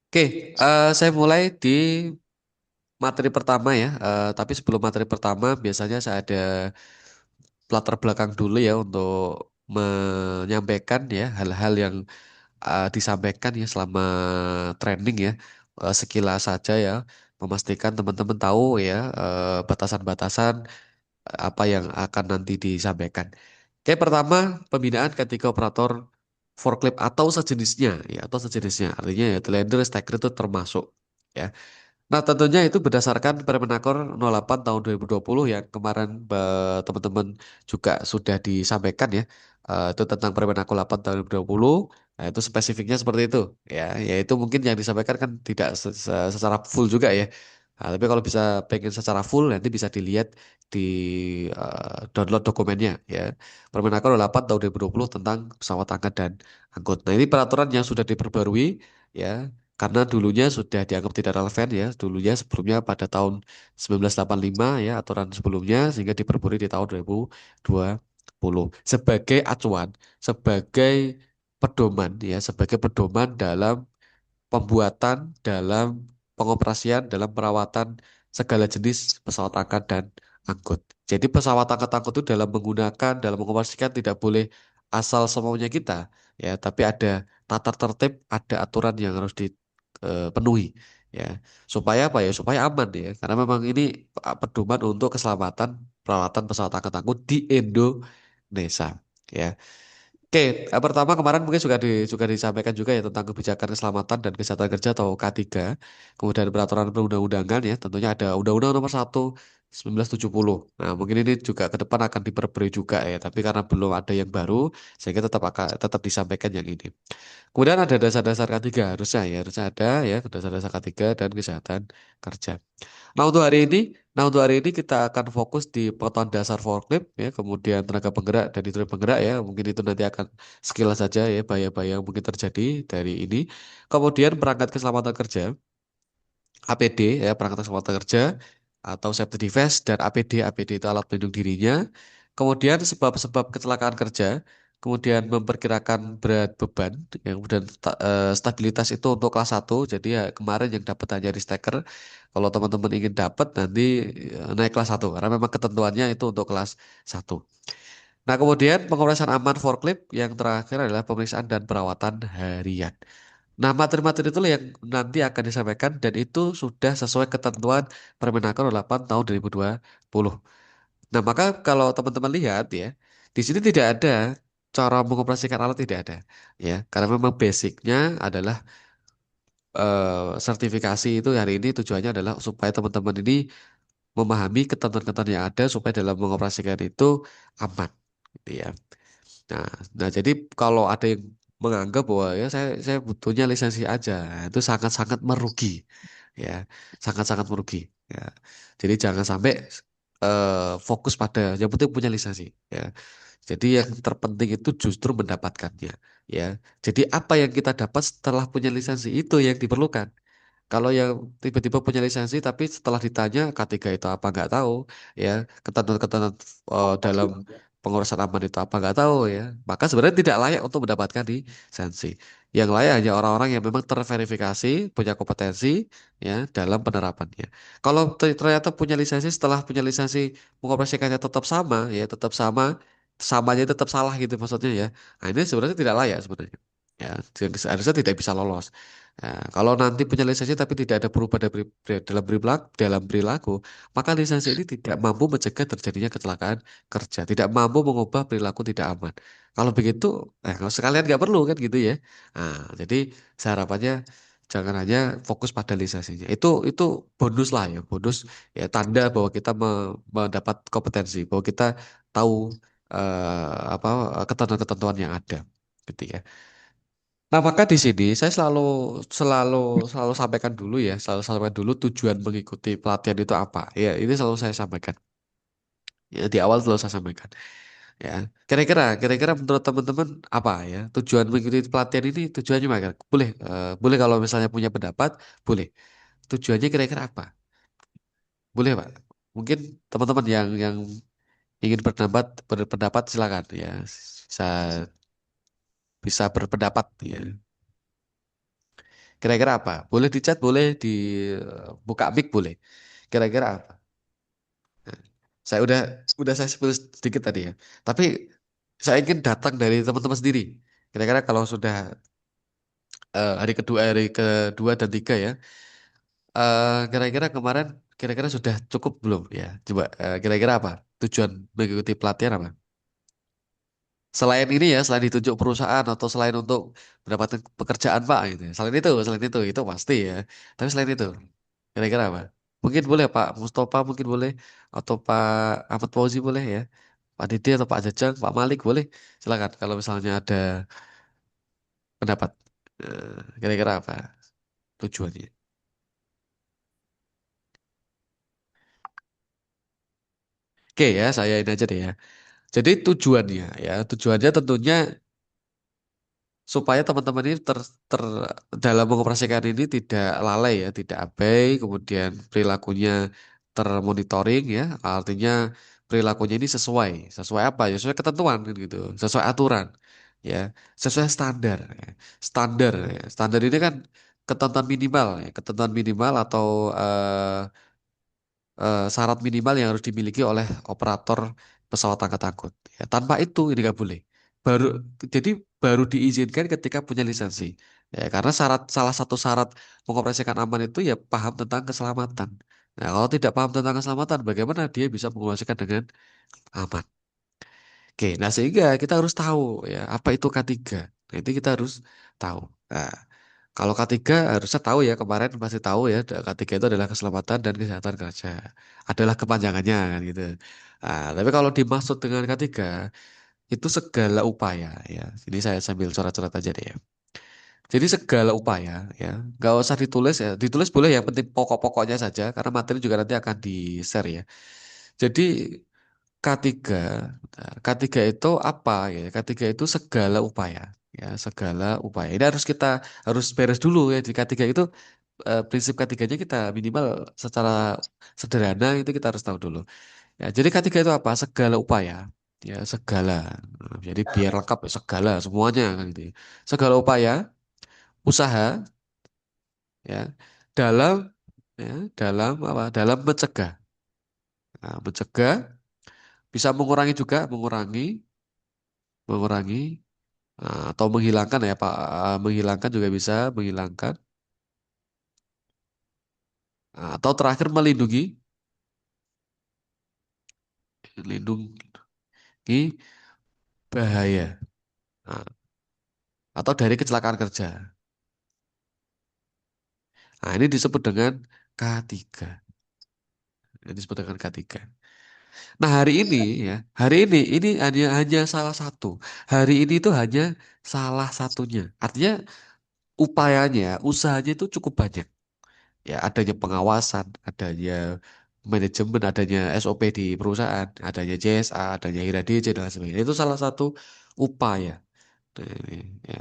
Oke, saya mulai di materi pertama ya. Tapi sebelum materi pertama, biasanya saya ada latar belakang dulu ya untuk menyampaikan ya hal-hal yang disampaikan ya selama training ya. Sekilas saja ya, memastikan teman-teman tahu ya batasan-batasan apa yang akan nanti disampaikan. Oke, pertama pembinaan ketika operator forklift atau sejenisnya ya atau sejenisnya artinya ya Telehandler, stacker itu termasuk ya. Nah, tentunya itu berdasarkan Permenaker 08 tahun 2020 yang kemarin teman-teman juga sudah disampaikan ya. Itu tentang Permenaker 8 tahun 2020. Nah, itu spesifiknya seperti itu ya. Yaitu mungkin yang disampaikan kan tidak secara full juga ya. Nah, tapi kalau bisa pengen secara full nanti bisa dilihat di download dokumennya ya. Permenaker 8 tahun 2020 tentang pesawat angkat dan angkut. Nah, ini peraturan yang sudah diperbarui ya karena dulunya sudah dianggap tidak relevan ya dulunya sebelumnya pada tahun 1985 ya aturan sebelumnya sehingga diperbarui di tahun 2020 sebagai acuan sebagai pedoman ya sebagai pedoman dalam pembuatan dalam pengoperasian dalam perawatan segala jenis pesawat angkat dan angkut. Jadi pesawat angkat-angkut itu dalam menggunakan dalam mengoperasikan tidak boleh asal semaunya kita ya tapi ada tata tertib ada aturan yang harus dipenuhi ya supaya apa ya supaya aman ya karena memang ini pedoman untuk keselamatan perawatan pesawat angkat-angkut di Indonesia ya. Oke, pertama kemarin mungkin juga disampaikan juga ya tentang kebijakan keselamatan dan kesehatan kerja atau K3. Kemudian peraturan perundang-undangan ya, tentunya ada Undang-Undang Nomor 1 1970. Nah, mungkin ini juga ke depan akan diperbarui juga ya, tapi karena belum ada yang baru, sehingga tetap disampaikan yang ini. Kemudian ada dasar-dasar K3 harusnya ada ya dasar-dasar K3 dan kesehatan kerja. Nah untuk hari ini, nah untuk hari ini kita akan fokus di pengetahuan dasar forklift ya, kemudian tenaga penggerak dan hidrolik penggerak ya. Mungkin itu nanti akan sekilas saja ya bahaya-bahaya yang mungkin terjadi dari ini. Kemudian perangkat keselamatan kerja, APD ya perangkat keselamatan kerja atau safety device dan APD, APD itu alat pelindung dirinya. Kemudian sebab-sebab kecelakaan kerja, kemudian memperkirakan berat beban, yang kemudian stabilitas itu untuk kelas satu. Jadi ya kemarin yang dapat hanya di staker. Kalau teman-teman ingin dapat nanti naik kelas satu karena memang ketentuannya itu untuk kelas satu. Nah, kemudian pengoperasian aman forklift yang terakhir adalah pemeriksaan dan perawatan harian. Nah, materi-materi itu yang nanti akan disampaikan dan itu sudah sesuai ketentuan Permenaker 8 tahun 2020. Nah, maka kalau teman-teman lihat ya, di sini tidak ada cara mengoperasikan alat tidak ada ya, karena memang basicnya adalah sertifikasi itu hari ini tujuannya adalah supaya teman-teman ini memahami ketentuan-ketentuan yang ada supaya dalam mengoperasikan itu aman gitu ya. Nah, nah jadi kalau ada yang menganggap bahwa ya saya butuhnya lisensi aja, itu sangat-sangat merugi, ya, sangat-sangat merugi. Ya, jadi jangan sampai fokus pada yang penting punya lisensi. Ya, jadi yang terpenting itu justru mendapatkannya. Ya, jadi apa yang kita dapat setelah punya lisensi itu yang diperlukan. Kalau yang tiba-tiba punya lisensi tapi setelah ditanya K3 itu apa nggak tahu ya ketentuan-ketentuan dalam pengurusan aman itu apa nggak tahu ya maka sebenarnya tidak layak untuk mendapatkan lisensi. Yang layak hanya orang-orang yang memang terverifikasi punya kompetensi ya dalam penerapannya. Kalau ternyata punya lisensi setelah punya lisensi mengoperasikannya tetap sama ya tetap sama samanya tetap salah gitu maksudnya ya. Nah, ini sebenarnya tidak layak sebenarnya. Ya, jadi seharusnya tidak bisa lolos. Nah, kalau nanti punya lisensi tapi tidak ada perubahan dalam perilaku, maka lisensi ini tidak mampu mencegah terjadinya kecelakaan kerja, tidak mampu mengubah perilaku tidak aman. Kalau begitu, kalau sekalian nggak perlu kan gitu ya. Nah, jadi saya harapannya jangan hanya fokus pada lisensinya. Itu bonus lah ya, bonus ya tanda bahwa kita mendapat kompetensi, bahwa kita tahu apa ketentuan-ketentuan yang ada, gitu ya. Nah, maka di sini saya selalu selalu sampaikan dulu ya, selalu sampaikan dulu tujuan mengikuti pelatihan itu apa. Ya, ini selalu saya sampaikan. Ya, di awal selalu saya sampaikan. Ya, kira-kira menurut teman-teman apa ya tujuan mengikuti pelatihan ini tujuannya apa? Boleh kalau misalnya punya pendapat, boleh. Tujuannya kira-kira apa? Boleh, Pak. Mungkin teman-teman yang ingin berpendapat silakan ya. Bisa bisa berpendapat ya. Kira-kira apa? Boleh di chat, boleh dibuka mic, boleh. Kira-kira apa? Nah, saya spill sedikit tadi ya. Tapi saya ingin datang dari teman-teman sendiri. Kira-kira kalau sudah hari kedua dan tiga ya, kira-kira kemarin kira-kira sudah cukup belum ya? Coba kira-kira apa? Tujuan mengikuti pelatihan apa? Selain ini ya, selain ditunjuk perusahaan atau selain untuk mendapatkan pekerjaan Pak gitu. Selain itu pasti ya. Tapi selain itu, kira-kira apa? Mungkin boleh Pak Mustafa mungkin boleh atau Pak Ahmad Fauzi boleh ya. Pak Dede atau Pak Jajang, Pak Malik boleh. Silakan kalau misalnya ada pendapat. Kira-kira apa tujuannya? Oke ya, saya ini aja deh ya. Jadi tujuannya tentunya supaya teman-teman ini dalam mengoperasikan ini tidak lalai ya, tidak abai, kemudian perilakunya termonitoring ya, artinya perilakunya ini sesuai apa ya, sesuai ketentuan kan gitu, sesuai aturan ya, sesuai standar, ya. Standar ini kan ketentuan minimal atau syarat minimal yang harus dimiliki oleh operator pesawat angkut. Ya, tanpa itu ini nggak boleh. Baru jadi baru diizinkan ketika punya lisensi. Ya, karena salah satu syarat mengoperasikan aman itu ya paham tentang keselamatan. Nah, kalau tidak paham tentang keselamatan, bagaimana dia bisa mengoperasikan dengan aman? Oke, nah sehingga kita harus tahu ya apa itu K3. Nah, itu kita harus tahu. Nah, kalau K3 harusnya tahu ya kemarin masih tahu ya K3 itu adalah keselamatan dan kesehatan kerja. Adalah kepanjangannya kan gitu. Nah, tapi kalau dimaksud dengan K3 itu segala upaya ya. Ini saya sambil coret-coret aja deh ya. Jadi segala upaya ya, nggak usah ditulis ya. Ditulis boleh yang penting pokok-pokoknya saja karena materi juga nanti akan di-share ya. Jadi K3, nah, K3 itu apa ya? K3 itu segala upaya ya, segala upaya. Ini harus beres dulu ya di K3 itu prinsip K3-nya kita minimal secara sederhana itu kita harus tahu dulu. Ya, jadi K3 itu apa? Segala upaya. Ya, segala. Nah, jadi biar lengkap ya, segala semuanya kan gitu ya. Segala upaya usaha ya dalam ya dalam apa? Dalam mencegah. Nah, mencegah bisa mengurangi juga, mengurangi atau menghilangkan ya Pak. Menghilangkan juga bisa menghilangkan. Atau terakhir melindungi bahaya. Nah, atau dari kecelakaan kerja. Nah, ini disebut dengan K3. Ini disebut dengan K3. Nah, hari ini hanya hanya salah satu. Hari ini itu hanya salah satunya. Artinya upayanya, usahanya itu cukup banyak. Ya, adanya pengawasan, adanya manajemen, adanya SOP di perusahaan, adanya JSA, adanya IRA DJ dan lain sebagainya. Itu salah satu upaya. Nah, ini, ya.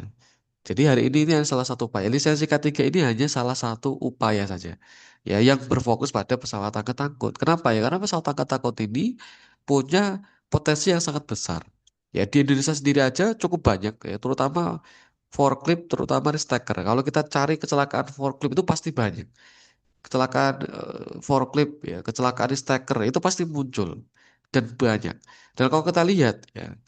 Jadi hari ini yang salah satu upaya. Lisensi K3 ini hanya salah satu upaya saja. Ya, yang berfokus pada pesawat angkut-angkut. Kenapa ya? Karena pesawat angkut-angkut ini punya potensi yang sangat besar. Ya, di Indonesia sendiri aja cukup banyak ya, terutama forklift, terutama stacker. Kalau kita cari kecelakaan forklift itu pasti banyak. Kecelakaan forklift ya, kecelakaan stacker itu pasti muncul dan banyak. Dan kalau kita lihat ya,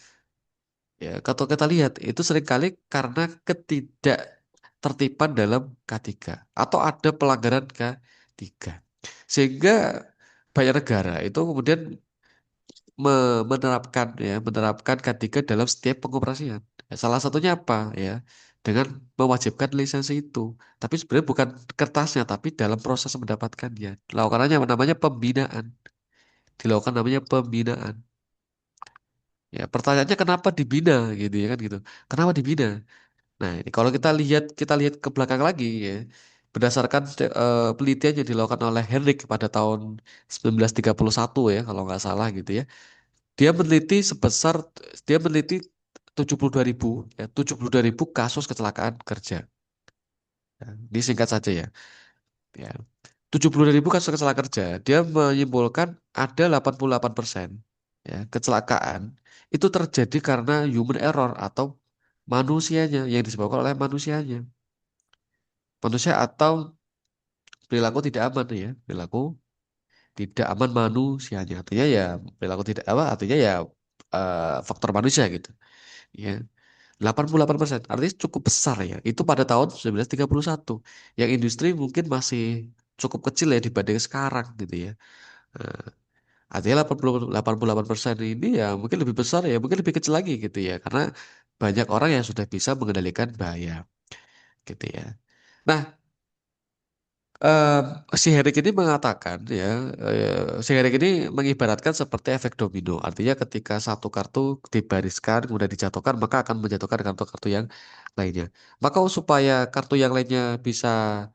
kalau kita lihat itu seringkali karena ketidaktertiban dalam K3 atau ada pelanggaran K3. Sehingga banyak negara itu kemudian menerapkan K3 dalam setiap pengoperasian. Ya, salah satunya apa ya? Dengan mewajibkan lisensi itu. Tapi sebenarnya bukan kertasnya, tapi dalam proses mendapatkannya. Dilakukannya namanya pembinaan. Dilakukan namanya pembinaan. Ya, pertanyaannya kenapa dibina gitu ya kan gitu. Kenapa dibina? Nah, ini kalau kita lihat ke belakang lagi ya, berdasarkan penelitian yang dilakukan oleh Henrik pada tahun 1931 ya, kalau nggak salah gitu ya. Dia meneliti sebesar dia meneliti 72.000 ya, 72.000 kasus kecelakaan kerja. Ya, disingkat saja ya. Ya. 72.000 kasus kecelakaan kerja. Dia menyimpulkan ada 88% ya, kecelakaan itu terjadi karena human error atau manusianya yang disebabkan oleh manusianya. manusia atau perilaku tidak aman ya, perilaku tidak aman manusianya. Artinya ya perilaku tidak apa? Artinya ya faktor manusia gitu. Ya, 88%. Artinya cukup besar ya. Itu pada tahun 1931. Yang industri mungkin masih cukup kecil ya dibanding sekarang gitu ya. Nah, artinya 88% ini ya mungkin lebih besar ya, mungkin lebih kecil lagi gitu ya. Karena banyak orang yang sudah bisa mengendalikan bahaya gitu ya. Nah, si Herrick ini mengatakan ya, si Herrick ini mengibaratkan seperti efek domino. Artinya ketika satu kartu dibariskan kemudian dijatuhkan, maka akan menjatuhkan kartu-kartu yang lainnya. Maka supaya kartu yang lainnya bisa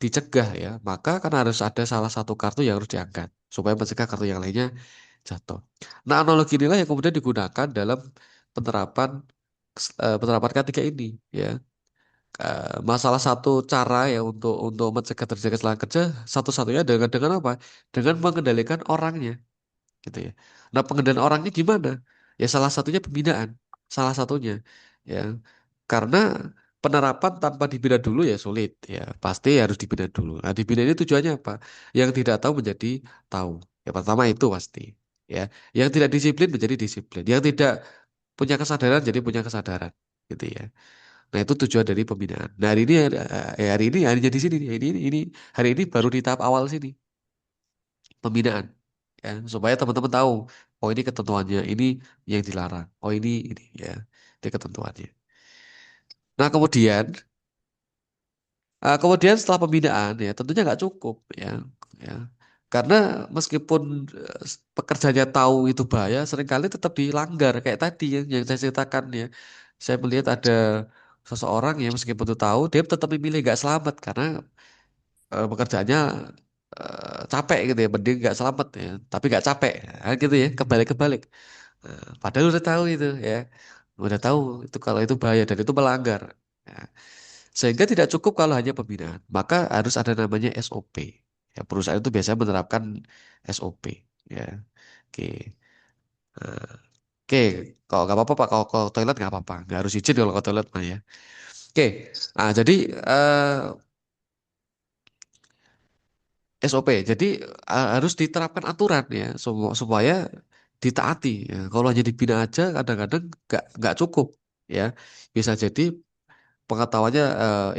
dicegah ya, maka kan harus ada salah satu kartu yang harus diangkat supaya mencegah kartu yang lainnya jatuh. Nah, analogi inilah yang kemudian digunakan dalam penerapan penerapan ketiga ini ya. Masalah satu cara ya untuk mencegah terjadinya kesalahan kerja satu-satunya dengan apa? Dengan mengendalikan orangnya gitu ya. Nah, pengendalian orangnya gimana? Ya salah satunya pembinaan, salah satunya ya. Karena penerapan tanpa dibina dulu ya sulit ya, pasti harus dibina dulu. Nah, dibina ini tujuannya apa? Yang tidak tahu menjadi tahu. Ya pertama itu pasti ya. Yang tidak disiplin menjadi disiplin. Yang tidak punya kesadaran jadi punya kesadaran gitu ya. Nah, itu tujuan dari pembinaan. Nah, hari ini hari ini harinya di sini nih. Ini hari ini baru di tahap awal sini, pembinaan. Ya, supaya teman-teman tahu, oh ini ketentuannya, ini yang dilarang. Oh ini ya, itu ketentuannya. Nah, kemudian setelah pembinaan ya tentunya nggak cukup ya, ya. Karena meskipun pekerjanya tahu itu bahaya, seringkali tetap dilanggar kayak tadi yang saya ceritakan ya. Saya melihat ada seseorang yang meskipun itu tahu, dia tetap memilih nggak selamat karena pekerjaannya capek gitu ya, mending nggak selamat ya, tapi nggak capek, nah, gitu ya, kebalik-kebalik. Padahal udah tahu itu ya, udah tahu itu kalau itu bahaya dan itu melanggar. Ya. Sehingga tidak cukup kalau hanya pembinaan, maka harus ada namanya SOP. Ya, perusahaan itu biasanya menerapkan SOP. Ya, oke. Nah, oke, kalau nggak apa-apa Pak, kalau toilet nggak apa-apa, nggak harus izin kalau ke toilet mah ya. Oke, nah jadi SOP. Jadi harus diterapkan aturan ya supaya ditaati. Ya. Kalau hanya dibina aja kadang-kadang nggak cukup ya. Bisa jadi pengetahuannya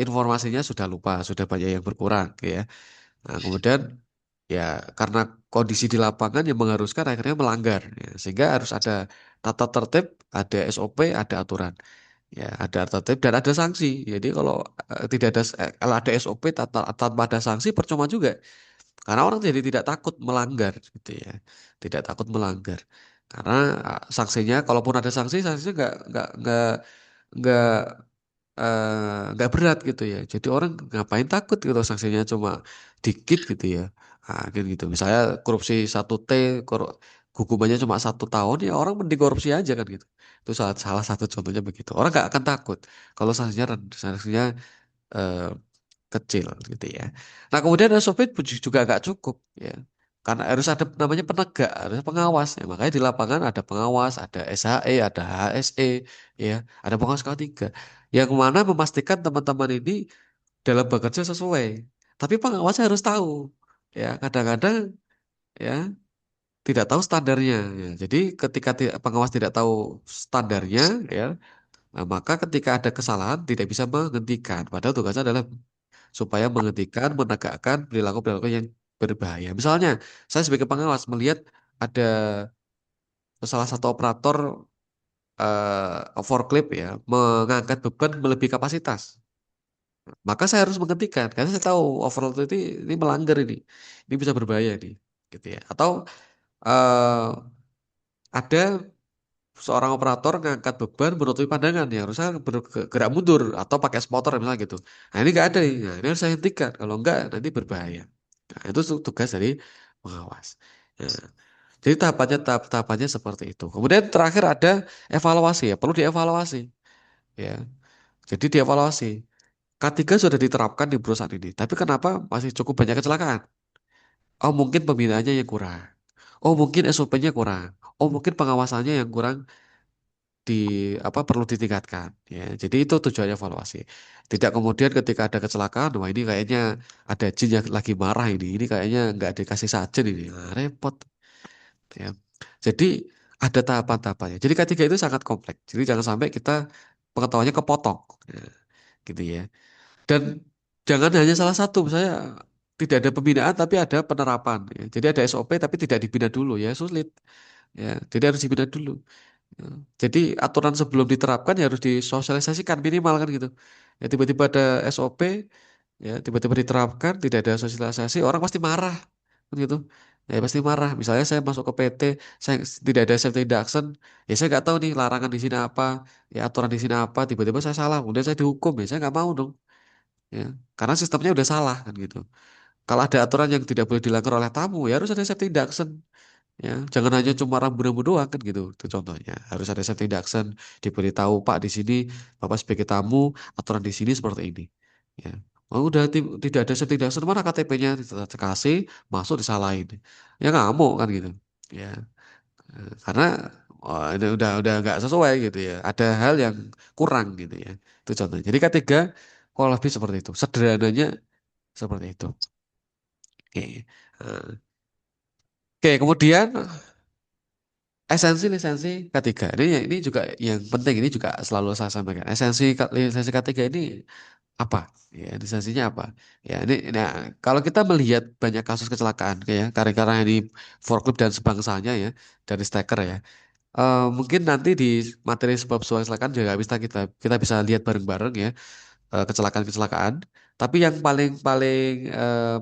informasinya sudah lupa, sudah banyak yang berkurang ya. Nah, kemudian ya karena kondisi di lapangan yang mengharuskan akhirnya melanggar ya. Sehingga harus ada tata tertib, ada SOP, ada aturan. Ya, ada tertib dan ada sanksi. Jadi kalau tidak ada kalau ada SOP tanpa ada sanksi percuma juga. Karena orang jadi tidak takut melanggar gitu ya. Tidak takut melanggar. Karena sanksinya kalaupun ada sanksi, sanksinya nggak nggak berat gitu ya. Jadi orang ngapain takut gitu sanksinya cuma dikit gitu ya. Gitu, gitu. Misalnya korupsi 1 T, hukumannya cuma 1 tahun ya orang mending korupsi aja kan gitu. Itu salah satu contohnya begitu. Orang nggak akan takut kalau sanksinya eh, kecil gitu ya. Nah, kemudian SOP juga nggak cukup ya. Karena harus ada namanya penegak, ada pengawas ya. Makanya di lapangan ada pengawas, ada SHE, ada HSE ya, ada pengawas K3 yang mana memastikan teman-teman ini dalam bekerja sesuai. Tapi pengawasnya harus tahu ya. Kadang-kadang ya tidak tahu standarnya ya. Jadi ketika pengawas tidak tahu standarnya ya, nah, maka ketika ada kesalahan tidak bisa menghentikan. Padahal tugasnya adalah supaya menghentikan, menegakkan perilaku-perilaku yang berbahaya. Misalnya, saya sebagai pengawas melihat ada salah satu operator forklift ya mengangkat beban melebihi kapasitas. Maka saya harus menghentikan karena saya tahu overload ini melanggar ini bisa berbahaya nih, gitu ya. Atau eh, ada seorang operator ngangkat beban menutupi pandangan ya harusnya bergerak mundur atau pakai spotter misalnya gitu. Nah ini nggak ada nih. Nah, ini harus saya hentikan. Kalau enggak nanti berbahaya. Nah, itu tugas dari pengawas. Nah, jadi tahapannya seperti itu. Kemudian terakhir ada evaluasi ya, perlu dievaluasi ya. Jadi dievaluasi. K3 sudah diterapkan di perusahaan ini, tapi kenapa masih cukup banyak kecelakaan? Oh mungkin pembinaannya yang kurang. Oh mungkin SOP-nya kurang. Oh mungkin pengawasannya yang kurang di apa perlu ditingkatkan ya. Jadi itu tujuannya evaluasi. Tidak kemudian ketika ada kecelakaan, wah ini kayaknya ada jin yang lagi marah ini kayaknya nggak dikasih sajen ini, nah, repot ya. Jadi ada tahapan-tahapannya. Jadi K3 itu sangat kompleks. Jadi jangan sampai kita pengetahuannya kepotong, ya, gitu ya. Dan jangan hanya salah satu, misalnya tidak ada pembinaan tapi ada penerapan. Ya. Jadi ada SOP tapi tidak dibina dulu ya sulit. Ya, jadi harus dibina dulu. Ya. Jadi aturan sebelum diterapkan ya harus disosialisasikan minimal kan gitu. Ya tiba-tiba ada SOP, ya tiba-tiba diterapkan tidak ada sosialisasi, orang pasti marah kan gitu. Ya pasti marah. Misalnya saya masuk ke PT, saya tidak ada safety induction, ya saya nggak tahu nih larangan di sini apa, ya aturan di sini apa, tiba-tiba saya salah, kemudian saya dihukum, ya saya nggak mau dong. Ya, karena sistemnya udah salah kan gitu. Kalau ada aturan yang tidak boleh dilanggar oleh tamu, ya harus ada safety induction. Ya, jangan hanya cuma rambu-rambu doang kan gitu. Itu contohnya. Harus ada safety induction, diberitahu Pak di sini, Bapak sebagai tamu, aturan di sini seperti ini. Ya. Oh, udah tidak ada safety induction, mana KTP-nya kasih, masuk disalahin. Ya ngamuk kan gitu. Ya, karena ini udah nggak sesuai gitu ya. Ada hal yang kurang gitu ya. Itu contohnya. Jadi ketiga, kalau lebih seperti itu. Sederhananya seperti itu. Oke. Oke, kemudian esensi lisensi K3. Ini juga yang penting, ini juga selalu saya sampaikan. Lisensi K3 ini apa? Ya, lisensinya apa? Ya, ini nah kalau kita melihat banyak kasus kecelakaan kayak karena ini forklift dan sebangsanya ya dari staker ya. Mungkin nanti di materi sebab sebuah kecelakaan juga bisa kita bisa lihat bareng-bareng ya kecelakaan-kecelakaan. Tapi yang paling paling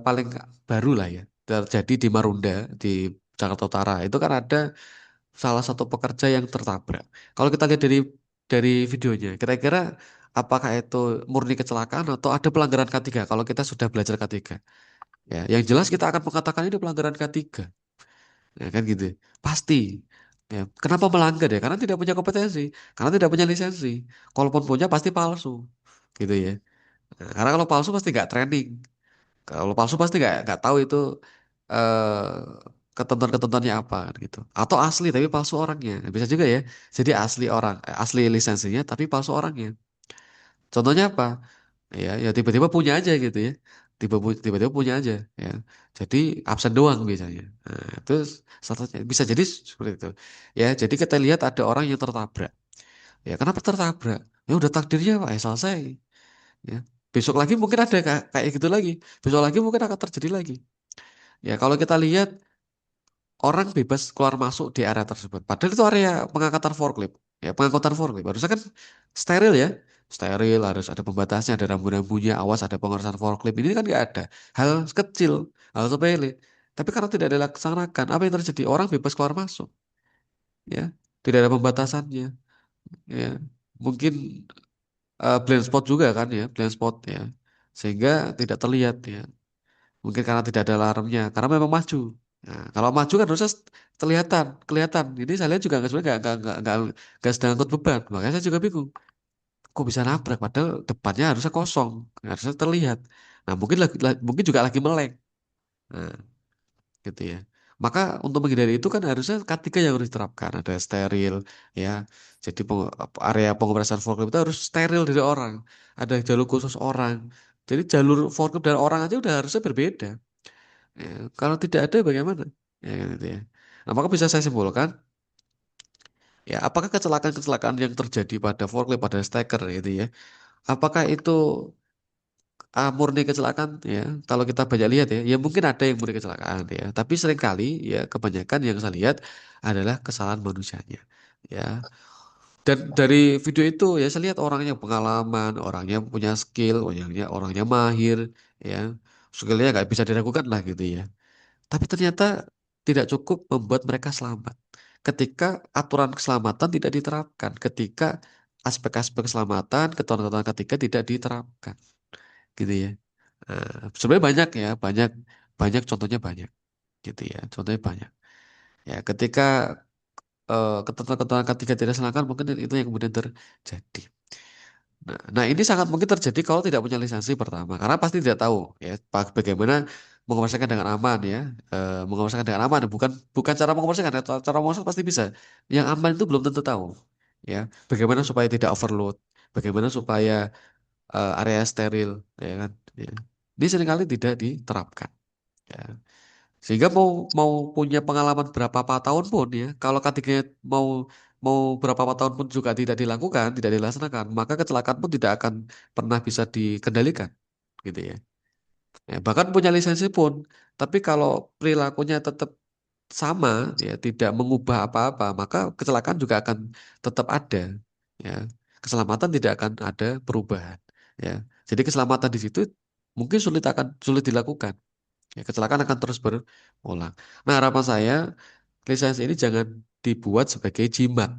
paling baru lah ya terjadi di Marunda di Jakarta Utara itu kan ada salah satu pekerja yang tertabrak. Kalau kita lihat dari videonya, kira-kira apakah itu murni kecelakaan atau ada pelanggaran K3 kalau kita sudah belajar K3? Ya, yang jelas kita akan mengatakan ini pelanggaran K3. Ya kan gitu. Pasti. Ya, kenapa melanggar ya? Karena tidak punya kompetensi, karena tidak punya lisensi. Kalaupun punya pasti palsu. Gitu ya. Nah, karena kalau palsu pasti nggak training. Kalau palsu pasti nggak tahu itu ketentuan-ketentuannya apa gitu. Atau asli tapi palsu orangnya. Bisa juga ya. Jadi asli lisensinya tapi palsu orangnya. Contohnya apa? Ya tiba-tiba punya aja gitu ya. Tiba-tiba punya aja ya. Jadi absen doang biasanya. Nah, itu satunya bisa jadi seperti itu. Ya, jadi kita lihat ada orang yang tertabrak. Ya, kenapa tertabrak? Ya udah takdirnya Pak, ya selesai. Ya. Besok lagi mungkin ada kayak gitu lagi. Besok lagi mungkin akan terjadi lagi. Ya, kalau kita lihat orang bebas keluar masuk di area tersebut. Padahal itu area pengangkatan forklift. Ya, pengangkutan forklift. Harusnya kan steril ya. Steril, harus ada pembatasnya, ada rambu-rambunya, awas ada pengurusan forklift. Ini kan nggak ada. Hal kecil, hal sepele. Tapi karena tidak dilaksanakan, apa yang terjadi? Orang bebas keluar masuk. Ya, tidak ada pembatasannya. Ya, mungkin blind spot juga kan ya, blind spot ya. Sehingga tidak terlihat ya. Mungkin karena tidak ada alarmnya, karena memang maju. Nah, kalau maju kan harusnya kelihatan. Ini saya lihat juga nggak sebenarnya nggak sedang angkut beban. Makanya saya juga bingung. Kok bisa nabrak? Padahal depannya harusnya kosong, harusnya terlihat. Nah, mungkin juga lagi meleng. Nah, gitu ya. Maka untuk menghindari itu kan harusnya K3 yang harus diterapkan. Ada steril, ya. Jadi area pengoperasian forklift itu harus steril dari orang. Ada jalur khusus orang. Jadi jalur forklift dan orang aja udah harusnya berbeda. Ya, kalau tidak ada bagaimana? Ya, kan gitu ya. Nah, maka bisa saya simpulkan, ya apakah kecelakaan-kecelakaan yang terjadi pada forklift, pada staker gitu ya, apakah itu murni kecelakaan ya? Kalau kita banyak lihat ya, ya mungkin ada yang murni kecelakaan ya, tapi seringkali ya kebanyakan yang saya lihat adalah kesalahan manusianya. Ya, dan dari video itu ya saya lihat orangnya pengalaman, orangnya punya skill, orangnya mahir, ya, skillnya nggak bisa diragukan lah gitu ya. Tapi ternyata tidak cukup membuat mereka selamat. Ketika aturan keselamatan tidak diterapkan, ketika aspek-aspek keselamatan, ketentuan-ketentuan ketiga tidak diterapkan, gitu ya. Sebenarnya banyak ya, banyak banyak contohnya banyak, gitu ya. Contohnya banyak. Ya, ketika ketentuan-ketentuan ketiga tidak dilaksanakan, mungkin itu yang kemudian terjadi. Nah, ini sangat mungkin terjadi kalau tidak punya lisensi pertama, karena pasti tidak tahu ya bagaimana mengoperasikan dengan aman ya, mengoperasikan dengan aman bukan bukan cara mengoperasikan, cara mengoperasikan pasti bisa. Yang aman itu belum tentu tahu. ya. Bagaimana supaya tidak overload, bagaimana supaya area steril, ya kan. Ya. Ini seringkali tidak diterapkan. Ya. Sehingga mau mau punya pengalaman berapa tahun pun ya, kalau ketika mau mau berapa tahun pun juga tidak dilakukan, tidak dilaksanakan, maka kecelakaan pun tidak akan pernah bisa dikendalikan, gitu ya. Ya, bahkan punya lisensi pun, tapi kalau perilakunya tetap sama, ya tidak mengubah apa-apa, maka kecelakaan juga akan tetap ada, ya. Keselamatan tidak akan ada perubahan, ya. Jadi keselamatan di situ mungkin sulit dilakukan. Ya, kecelakaan akan terus berulang. Nah, harapan saya lisensi ini jangan dibuat sebagai jimat.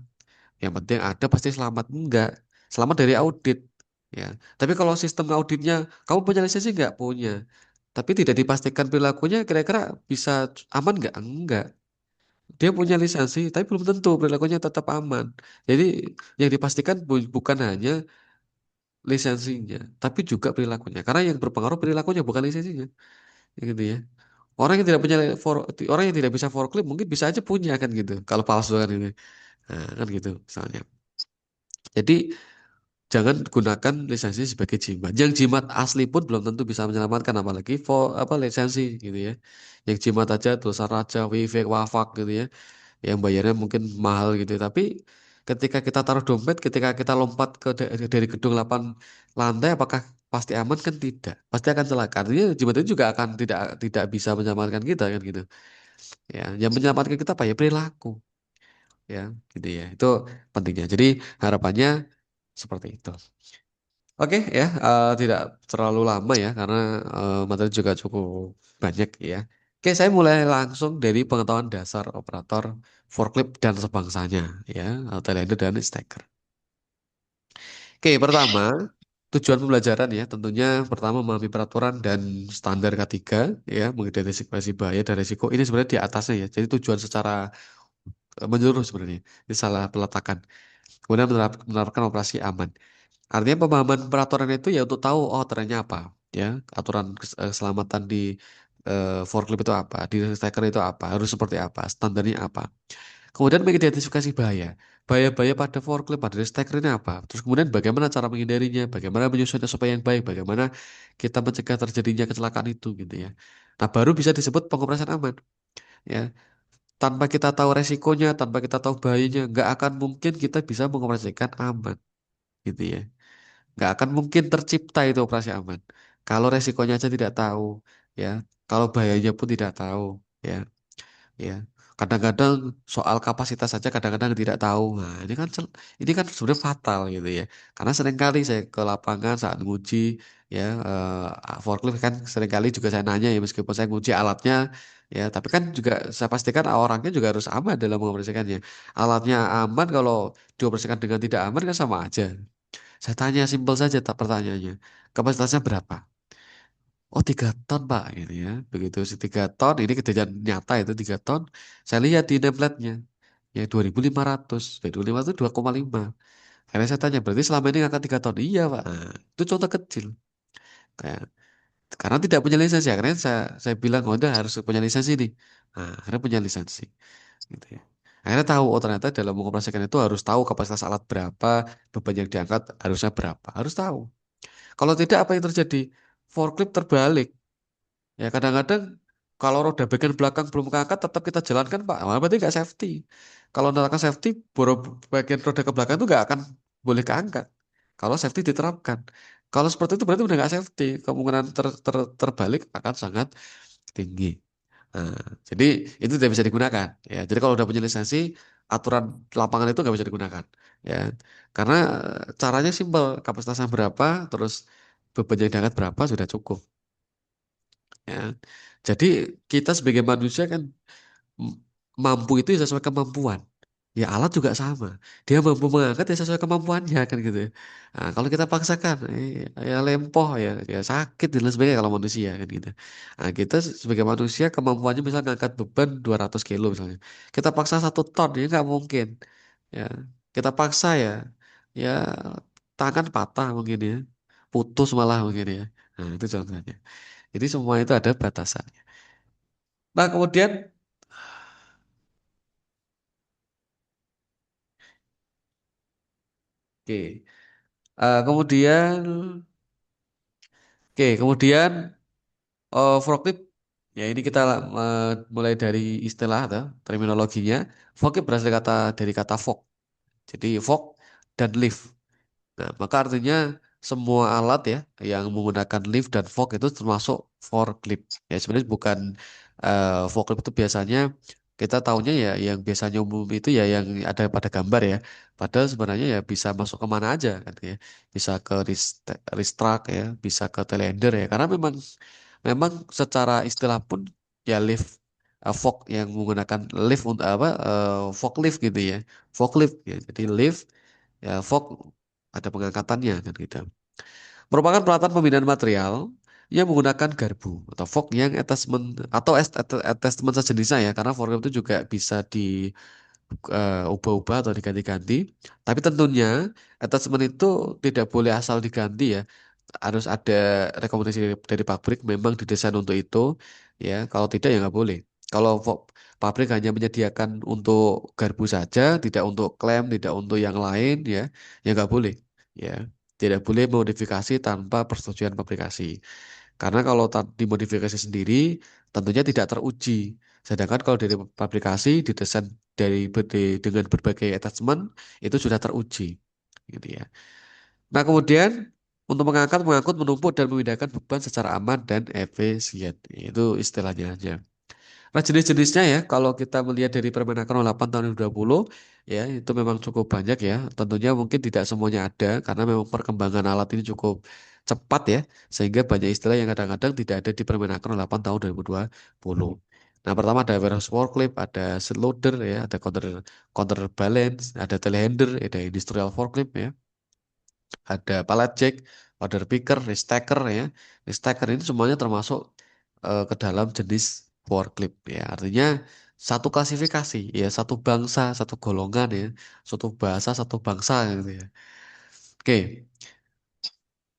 Yang penting ada pasti selamat. Enggak. Selamat dari audit. Ya. Tapi kalau sistem auditnya, kamu punya lisensi enggak? Punya. Tapi tidak dipastikan perilakunya kira-kira bisa aman enggak? Enggak. Dia punya lisensi, tapi belum tentu perilakunya tetap aman. Jadi yang dipastikan bukan hanya lisensinya, tapi juga perilakunya. Karena yang berpengaruh perilakunya bukan lisensinya. Ya gitu ya. Orang yang tidak punya orang yang tidak bisa forklift mungkin bisa aja punya kan gitu. Kalau palsu kan ini. Nah, kan gitu misalnya. Jadi jangan gunakan lisensi sebagai jimat. Yang jimat asli pun belum tentu bisa menyelamatkan apalagi apa lisensi gitu ya. Yang jimat aja tulisan raja, wifek, wafak gitu ya. Yang bayarnya mungkin mahal gitu. Tapi ketika kita taruh dompet, ketika kita lompat dari gedung 8 lantai, apakah pasti aman kan tidak? Pasti akan celaka. Artinya jimat itu juga akan tidak bisa menyelamatkan kita kan gitu. Ya, yang menyelamatkan kita apa ya perilaku, ya, gitu ya. Itu pentingnya. Jadi harapannya seperti itu. Oke ya, tidak terlalu lama ya karena materi juga cukup banyak ya. Oke, saya mulai langsung dari pengetahuan dasar operator forklift dan sebangsanya ya, telehandler dan stacker. Oke, pertama tujuan pembelajaran ya, tentunya pertama memahami peraturan dan standar K3 ya, mengidentifikasi bahaya dan risiko. Ini sebenarnya di atasnya ya. Jadi tujuan secara menyeluruh sebenarnya. Ini salah peletakan. Kemudian menerapkan operasi aman. Artinya pemahaman peraturan itu ya untuk tahu oh aturannya apa, ya aturan keselamatan di forklift itu apa, di stacker itu apa, harus seperti apa, standarnya apa. Kemudian mengidentifikasi bahaya, bahaya-bahaya pada forklift, pada stacker ini apa. Terus kemudian bagaimana cara menghindarinya, bagaimana menyusunnya supaya yang baik, bagaimana kita mencegah terjadinya kecelakaan itu gitu ya. Nah baru bisa disebut pengoperasian aman, ya. Tanpa kita tahu resikonya, tanpa kita tahu bahayanya, nggak akan mungkin kita bisa mengoperasikan aman, gitu ya. Nggak akan mungkin tercipta itu operasi aman. Kalau resikonya aja tidak tahu, ya. Kalau bahayanya pun tidak tahu, ya. Ya. Kadang-kadang soal kapasitas saja kadang-kadang tidak tahu. Nah, ini kan sudah fatal gitu ya. Karena seringkali saya ke lapangan saat nguji ya forklift kan seringkali juga saya nanya ya meskipun saya nguji alatnya ya, tapi kan juga saya pastikan orangnya juga harus aman dalam mengoperasikannya. Alatnya aman kalau dioperasikan dengan tidak aman kan sama aja. Saya tanya simpel saja tak pertanyaannya. Kapasitasnya berapa? Oh 3 ton Pak gitu ya. Begitu si 3 ton ini kejadian nyata itu 3 ton. Saya lihat di nameplate-nya. Ya 2.500. 2.500 itu 2,5. Akhirnya saya tanya berarti selama ini ngangkat 3 ton. Iya Pak. Nah, itu contoh kecil. Kayak, karena tidak punya lisensi. Akhirnya saya bilang oh udah harus punya lisensi nih. Nah, akhirnya punya lisensi. Gitu ya. Akhirnya tahu oh ternyata dalam mengoperasikan itu harus tahu kapasitas alat berapa, beban yang diangkat harusnya berapa. Harus tahu. Kalau tidak apa yang terjadi? Forklift terbalik. Ya kadang-kadang kalau roda bagian belakang belum keangkat tetap kita jalankan Pak. Wah, berarti nggak safety. Kalau menerapkan safety, bagian roda ke belakang itu nggak akan boleh keangkat. Kalau safety diterapkan. Kalau seperti itu berarti udah nggak safety. Kemungkinan terbalik akan sangat tinggi. Nah, jadi itu tidak bisa digunakan. Ya, jadi kalau udah punya lisensi, aturan lapangan itu nggak bisa digunakan. Ya, karena caranya simpel. Kapasitasnya berapa, terus beban yang diangkat berapa sudah cukup. Ya. Jadi kita sebagai manusia kan m- mampu itu ya sesuai kemampuan. Ya alat juga sama. Dia mampu mengangkat ya sesuai kemampuannya kan gitu. Nah, kalau kita paksakan ya lempoh ya sakit dan lain sebagainya kalau manusia kan gitu. Nah, kita sebagai manusia kemampuannya misalnya ngangkat beban 200 kilo misalnya. Kita paksa 1 ton ya nggak mungkin. Ya, kita paksa ya tangan patah mungkin ya. Putus malah mungkin ya. Nah, itu contohnya. Jadi semua itu ada batasannya. Nah, kemudian Oke. Kemudian, kemudian forklift. Ya ini kita mulai dari istilah atau terminologinya. Forklift berasal dari kata fork. Jadi fork dan lift. Nah, maka artinya semua alat ya yang menggunakan lift dan fork itu termasuk forklift. Ya sebenarnya bukan forklift itu biasanya kita tahunya ya yang biasanya umum itu ya yang ada pada gambar ya. Padahal sebenarnya ya bisa masuk kemana aja kan ya. Bisa ke Ristrak ya, bisa ke Telender ya. Karena memang memang secara istilah pun ya lift fork yang menggunakan lift untuk apa forklift gitu ya. Forklift ya. Jadi lift ya fork ada pengangkatannya kan gitu. Merupakan peralatan pemindahan material yang menggunakan garpu atau fork yang attachment atau attachment sejenisnya ya karena fork itu juga bisa ubah-ubah atau diganti-ganti. Tapi tentunya attachment itu tidak boleh asal diganti ya. Harus ada rekomendasi dari pabrik memang didesain untuk itu ya. Kalau tidak ya nggak boleh. Kalau pabrik hanya menyediakan untuk garpu saja, tidak untuk klem, tidak untuk yang lain ya nggak boleh ya. Tidak boleh modifikasi tanpa persetujuan pabrikasi. Karena kalau dimodifikasi sendiri, tentunya tidak teruji. Sedangkan kalau dari pabrikasi didesain dengan berbagai attachment itu sudah teruji, gitu ya. Nah kemudian untuk mengangkut, menumpuk dan memindahkan beban secara aman dan efisien, itu istilahnya aja. Nah, jenis-jenisnya ya, kalau kita melihat dari Permenaker 08 tahun 2020, ya, itu memang cukup banyak ya. Tentunya mungkin tidak semuanya ada, karena memang perkembangan alat ini cukup cepat ya, sehingga banyak istilah yang kadang-kadang tidak ada di Permenaker 08 tahun 2020. Nah, pertama ada warehouse forklift, ada seat loader ya, ada counterbalance, ada telehandler, ada industrial forklift ya, ada pallet jack, order picker, restacker ya. Restacker ini semuanya termasuk ke dalam jenis forklift ya. Artinya satu klasifikasi ya, satu bangsa, satu golongan ya, satu bahasa, satu bangsa gitu ya. Oke.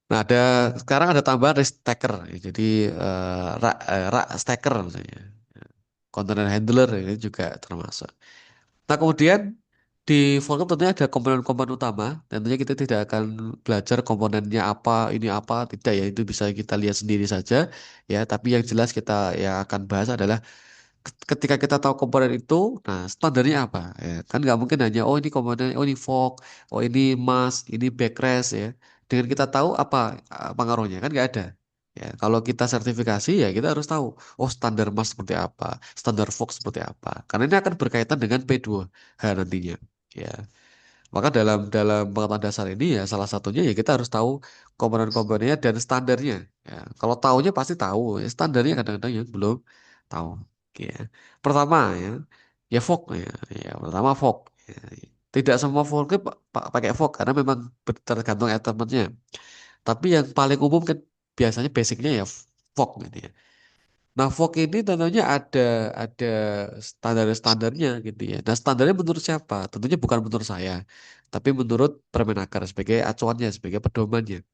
Nah, sekarang ada tambahan restacker ya. Jadi rak stacker misalnya. Container handler ini juga termasuk. Nah, kemudian di Volcom tentunya ada komponen-komponen utama. Tentunya kita tidak akan belajar komponennya apa, ini apa, tidak ya. Itu bisa kita lihat sendiri saja ya. Tapi yang jelas kita yang akan bahas adalah ketika kita tahu komponen itu, nah standarnya apa? Ya, kan nggak mungkin hanya oh ini komponen, oh ini fork, oh ini mass, ini backrest ya. Dengan kita tahu apa pengaruhnya kan nggak ada. Ya, kalau kita sertifikasi ya kita harus tahu, oh standar mass seperti apa, standar fork seperti apa. Karena ini akan berkaitan dengan P2H nantinya. Ya, maka dalam dalam pengetahuan dasar ini ya salah satunya ya kita harus tahu komponen-komponennya dan standarnya. Ya, kalau tahunya pasti tahu, ya, standarnya kadang-kadang yang belum tahu. Oke, ya. Pertama ya fog ya, ya pertama fog. Ya. Tidak semua forklift pakai fog karena memang tergantung elemennya. Tapi yang paling umum kan biasanya basicnya ya fog gitu ya. Nah, fog ini tentunya ada standar-standarnya gitu ya. Nah, standarnya menurut siapa? Tentunya bukan menurut saya, tapi menurut Permenaker sebagai acuannya, sebagai pedomannya.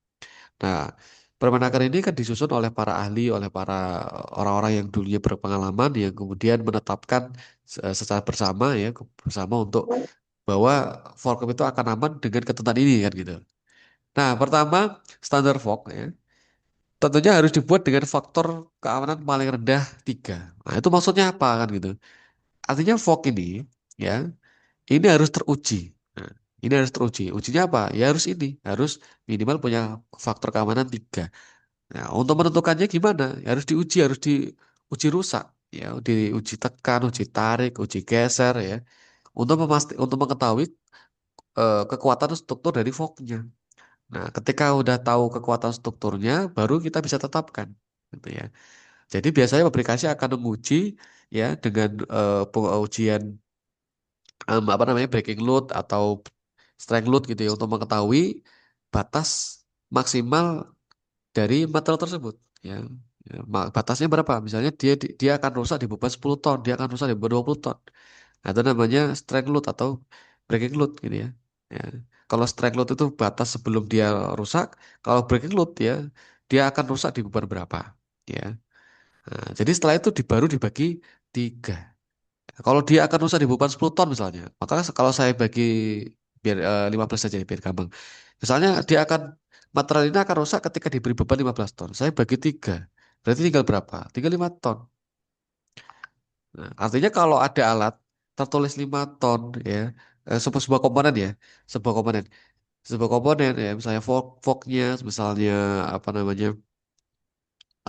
Nah, Permenaker ini kan disusun oleh para ahli, oleh para orang-orang yang dulunya berpengalaman, yang kemudian menetapkan secara bersama ya, bersama untuk bahwa forklift itu akan aman dengan ketentuan ini kan gitu. Nah, pertama standar fog ya. Tentunya harus dibuat dengan faktor keamanan paling rendah 3. Nah, itu maksudnya apa kan gitu. Artinya fog ini ya, ini harus teruji. Nah, ini harus teruji. Ujinya apa? Ya harus ini, harus minimal punya faktor keamanan 3. Nah, untuk menentukannya gimana? Ya harus diuji, harus diuji rusak. Ya, diuji tekan, uji tarik, uji geser ya. Untuk mengetahui kekuatan struktur dari fognya. Nah, ketika udah tahu kekuatan strukturnya, baru kita bisa tetapkan, gitu ya. Jadi biasanya pabrikasi akan menguji ya dengan pengujian apa namanya breaking load atau strength load gitu ya untuk mengetahui batas maksimal dari material tersebut ya. Ya, batasnya berapa? Misalnya dia akan rusak di beban 10 ton, dia akan rusak di beban 20 ton. Nah, itu namanya strength load atau breaking load gitu ya. Ya. Kalau strength load itu batas sebelum dia rusak, kalau breaking load ya dia akan rusak di beban berapa ya. Nah, jadi setelah itu baru dibagi 3. Kalau dia akan rusak di beban 10 ton misalnya, maka kalau saya bagi Biar 15 saja biar gampang. Misalnya dia akan material ini akan rusak ketika diberi beban 15 ton. Saya bagi tiga. Berarti tinggal berapa? Tinggal 5 ton. Nah, artinya kalau ada alat tertulis 5 ton ya, sebuah komponen ya, sebuah komponen, sebuah komponen ya, misalnya forknya, misalnya apa namanya,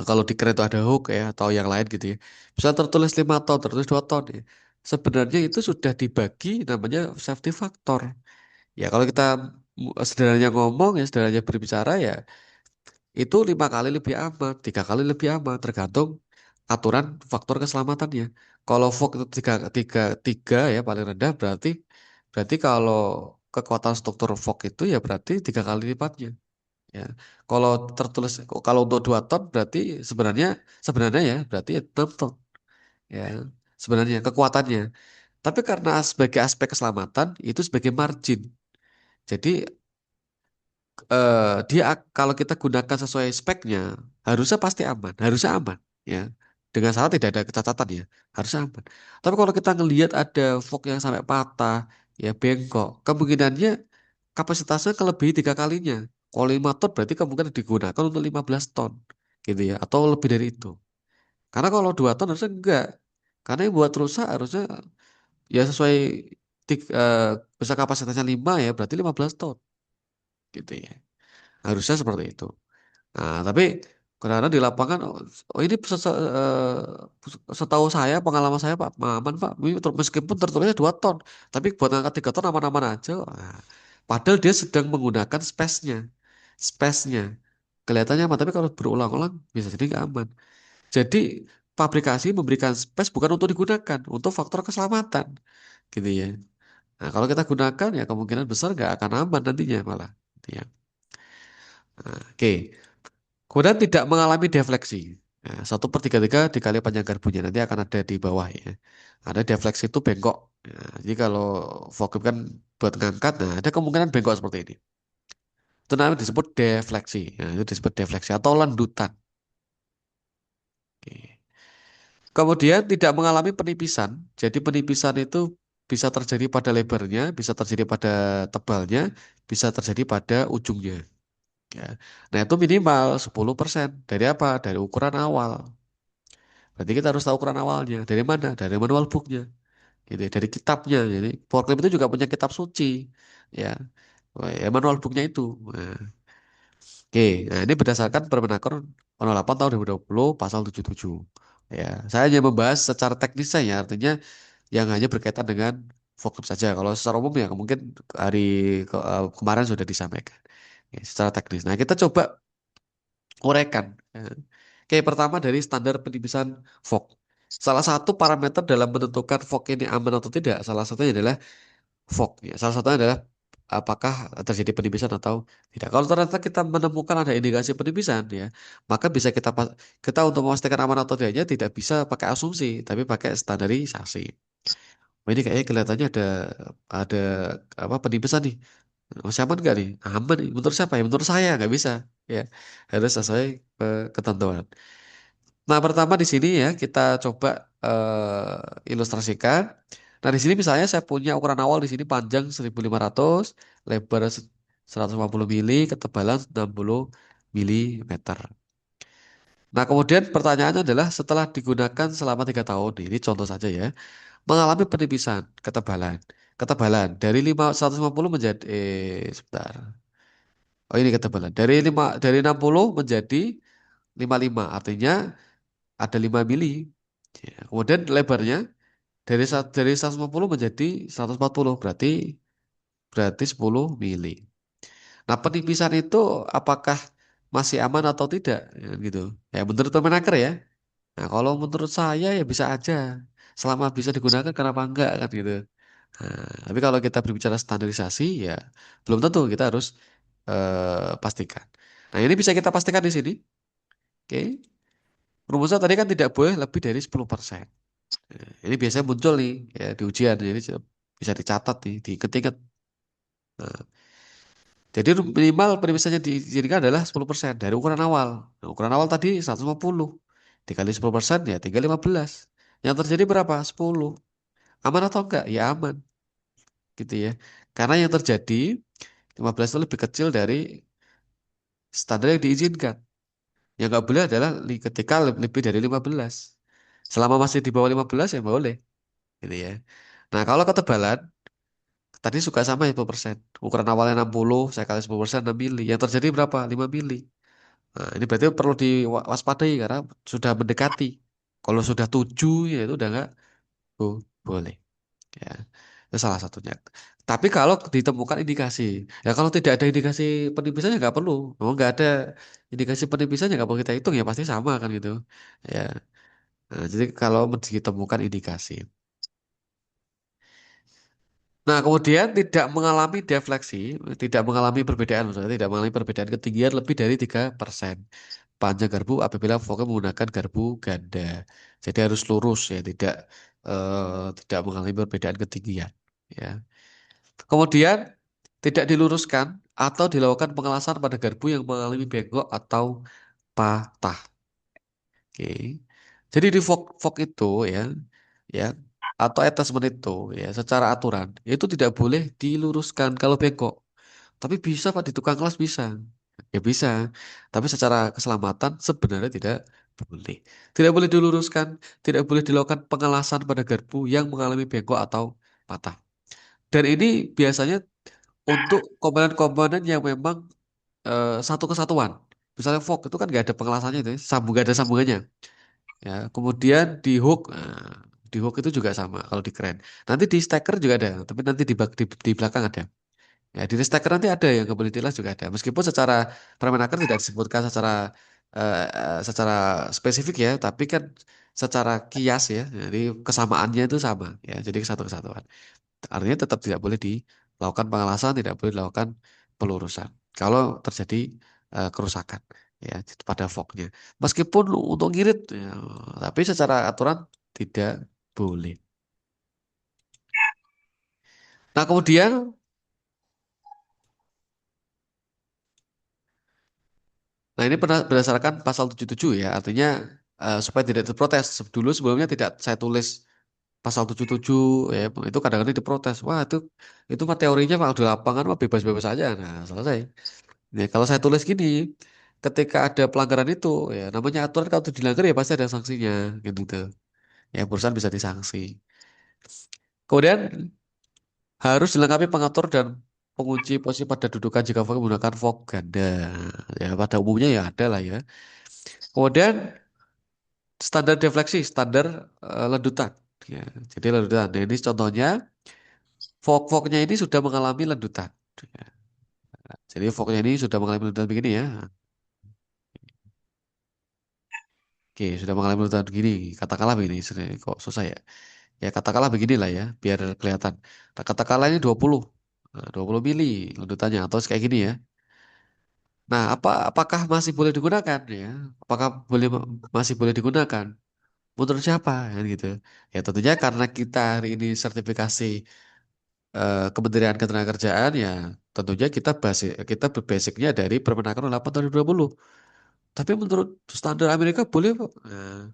kalau di kereta ada hook ya atau yang lain gitu ya, misalnya tertulis 5 ton, tertulis 2 ton ya, sebenarnya itu sudah dibagi namanya safety factor. Ya kalau kita sederhananya ngomong ya, sederhananya berbicara ya, itu 5 kali lebih aman, 3 kali lebih aman, tergantung aturan faktor keselamatannya. Kalau Vogue itu tiga ya paling rendah berarti berarti kalau kekuatan struktur Vogue itu ya berarti 3 kali lipatnya. Ya, kalau tertulis kalau untuk 2 ton berarti sebenarnya sebenarnya ya berarti 6 ton ya sebenarnya kekuatannya. Tapi karena sebagai aspek keselamatan itu sebagai margin. Jadi kalau kita gunakan sesuai speknya harusnya pasti aman, harusnya aman ya. Dengan salah tidak ada kecacatan ya, harusnya aman. Tapi kalau kita ngelihat ada fork yang sampai patah, ya bengkok, kemungkinannya kapasitasnya kelebihi 3 kalinya. Kalau 5 ton berarti kemungkinan digunakan untuk 15 ton gitu ya, atau lebih dari itu. Karena kalau 2 ton harusnya enggak. Karena yang buat rusak harusnya ya sesuai bisa kapasitasnya 5 ya berarti 15 ton gitu ya. Harusnya seperti itu. Nah, tapi karena di lapangan, oh ini setahu saya, pengalaman saya Pak, aman Pak. Ini meskipun tertulisnya 2 ton, tapi buat ngangkat 3 ton aman-aman aja. Nah, padahal dia sedang menggunakan space-nya. Kelihatannya aman, tapi kalau berulang-ulang bisa jadi nggak aman. Jadi pabrikasi memberikan space bukan untuk digunakan, untuk faktor keselamatan, gitu ya. Nah, kalau kita gunakan ya kemungkinan besar nggak akan aman nantinya malah. Gitu ya. Nah, oke. Kemudian tidak mengalami defleksi. Nah, 1/3 dikali panjang garbunya nanti akan ada di bawah ya. Ada defleksi itu bengkok. Nah, jadi kalau vacuum kan buat ngangkat, nah ada kemungkinan bengkok seperti ini. Itu namanya disebut defleksi. Nah, itu disebut defleksi atau landutan. Oke. Kemudian tidak mengalami penipisan. Jadi penipisan itu bisa terjadi pada lebarnya, bisa terjadi pada tebalnya, bisa terjadi pada ujungnya. Ya. Nah itu minimal 10% dari apa? Dari ukuran awal. Berarti kita harus tahu ukuran awalnya. Dari mana? Dari manual booknya. Gitu, ya. Dari kitabnya. Jadi forklift itu juga punya kitab suci. Ya, oh, ya manual booknya itu. Nah, oke, nah ini berdasarkan Permenaker 08 tahun 2020 pasal 77. Ya, saya hanya membahas secara teknisnya ya, artinya yang hanya berkaitan dengan forklift saja. Kalau secara umum ya mungkin kemarin sudah disampaikan. Ya, secara teknis. Nah, kita coba uraikan. Ya. Oke, pertama dari standar penipisan fog. Salah satu parameter dalam menentukan fog ini aman atau tidak, salah satunya adalah fog. Ya. Salah satunya adalah apakah terjadi penipisan atau tidak. Kalau ternyata kita menemukan ada indikasi penipisan, ya, maka bisa kita untuk memastikan aman atau tidaknya tidak bisa pakai asumsi, tapi pakai standarisasi. Oh, ini kayaknya kelihatannya ada apa penipisan nih. Masih aman nggak nih? Aman nih. Menurut siapa ya? Menurut saya nggak bisa. Ya, harus sesuai ketentuan. Nah, pertama di sini ya kita coba ilustrasikan. Nah, di sini misalnya saya punya ukuran awal di sini panjang 1.500, lebar 150 mili, ketebalan 60 milimeter. Nah, kemudian pertanyaannya adalah setelah digunakan selama 3 tahun, ini contoh saja ya, mengalami penipisan ketebalan. Ketebalan dari 150 menjadi sebentar. Oh, ini ketebalan. Dari 60 menjadi 55, artinya ada 5 mili. Ya, kemudian lebarnya dari 150 menjadi 140 berarti berarti 10 mili. Nah, penipisan itu apakah masih aman atau tidak? Ya, gitu. Ya, menurut Permenaker ya. Nah, kalau menurut saya ya bisa aja. Selama bisa digunakan kenapa enggak kan gitu. Nah, tapi kalau kita berbicara standarisasi ya belum tentu kita harus pastikan. Nah, ini bisa kita pastikan di sini. Oke. Rumusnya tadi kan tidak boleh lebih dari 10%. Ini biasanya muncul nih ya di ujian, jadi bisa dicatat nih, diinget-inget. Nah, jadi minimal perimisannya dijadikan adalah 10% dari ukuran awal. Nah, ukuran awal tadi 150. Dikali 10% ya tinggal 15. Yang terjadi berapa? 10. Aman atau enggak? Ya aman. Gitu ya. Karena yang terjadi 15 itu lebih kecil dari standar yang diizinkan. Yang nggak boleh adalah ketika lebih dari 15. Selama masih di bawah 15 ya boleh, gitu ya. Nah, kalau ketebalan tadi suka sama 10%. Ukuran awalnya 60, saya kali 10% 6 mili. Yang terjadi berapa? 5 mili. Nah, ini berarti perlu diwaspadai karena sudah mendekati. Kalau sudah 7 ya itu udah nggak boleh. Ya, itu salah satunya. Tapi kalau ditemukan indikasi, ya kalau tidak ada indikasi penipisannya nggak perlu. Oh, nggak ada indikasi penipisannya nggak perlu kita hitung ya pasti sama kan gitu. Ya, nah, jadi kalau ditemukan indikasi. Nah, kemudian tidak mengalami defleksi, tidak mengalami perbedaan, maksudnya tidak mengalami perbedaan ketinggian lebih dari 3% panjang garpu apabila fokus menggunakan garpu ganda. Jadi harus lurus ya, tidak mengalami perbedaan ketinggian. Ya. Kemudian tidak diluruskan atau dilakukan pengelasan pada garpu yang mengalami bengkok atau patah. Oke. Jadi di fork itu ya, ya atau attachment itu ya secara aturan itu tidak boleh diluruskan kalau bengkok. Tapi bisa Pak di tukang kelas bisa. Ya bisa. Tapi secara keselamatan sebenarnya tidak boleh. Tidak boleh diluruskan, tidak boleh dilakukan pengelasan pada garpu yang mengalami bengkok atau patah. Dan ini biasanya untuk komponen-komponen yang memang satu kesatuan. Misalnya fork itu kan nggak ada pengelasannya itu, ya, sambung nggak ada sambungannya. Ya, kemudian di hook itu juga sama kalau di crane. Nanti di stacker juga ada, tapi nanti di belakang ada. Ya, di stacker nanti ada yang kembali tilas juga ada. Meskipun secara Permenaker tidak disebutkan secara spesifik ya, tapi kan secara kias ya, jadi kesamaannya itu sama ya, jadi satu kesatuan. Artinya tetap tidak boleh dilakukan pengelasan, tidak boleh dilakukan pelurusan. Kalau terjadi kerusakan ya pada forknya. Meskipun untuk ngirit, ya, tapi secara aturan tidak boleh. Nah kemudian, nah ini pernah berdasarkan pasal 77 ya, artinya supaya tidak diprotes. Sebelumnya tidak saya tulis pasal 77 ya, itu kadang-kadang diprotes. Wah itu mah teorinya mah di lapangan mah bebas-bebas aja. Nah selesai. Ya, kalau saya tulis gini, ketika ada pelanggaran itu, ya namanya aturan kalau itu dilanggar ya pasti ada sanksinya, gitu tuh. Ya perusahaan bisa disanksi. Kemudian harus dilengkapi pengatur dan pengunci posisi pada dudukan jika fork menggunakan fork ganda. Ya pada umumnya ya ada lah ya. Kemudian standar defleksi, standar ledutan. Ya, jadi ledutan. Nah, ini contohnya fork-forknya ini sudah mengalami ledutan. Ya, jadi forknya ini sudah mengalami ledutan begini ya. Oke, sudah mengalami letusan begini. Katakanlah begini, kok susah ya. Ya katakanlah beginilah ya, biar kelihatan. Nah, katakanlah ini 20, nah, 20 mili letusannya atau kayak gini ya. Nah, apakah masih boleh digunakan ya? Apakah masih boleh digunakan? Menurut siapa? Kan gitu. Ya tentunya karena kita hari ini sertifikasi Kementerian Ketenagakerjaan ya tentunya kita berbasicnya dari Permenaker 8 tahun 2020. Tapi menurut standar Amerika boleh kok. Nah,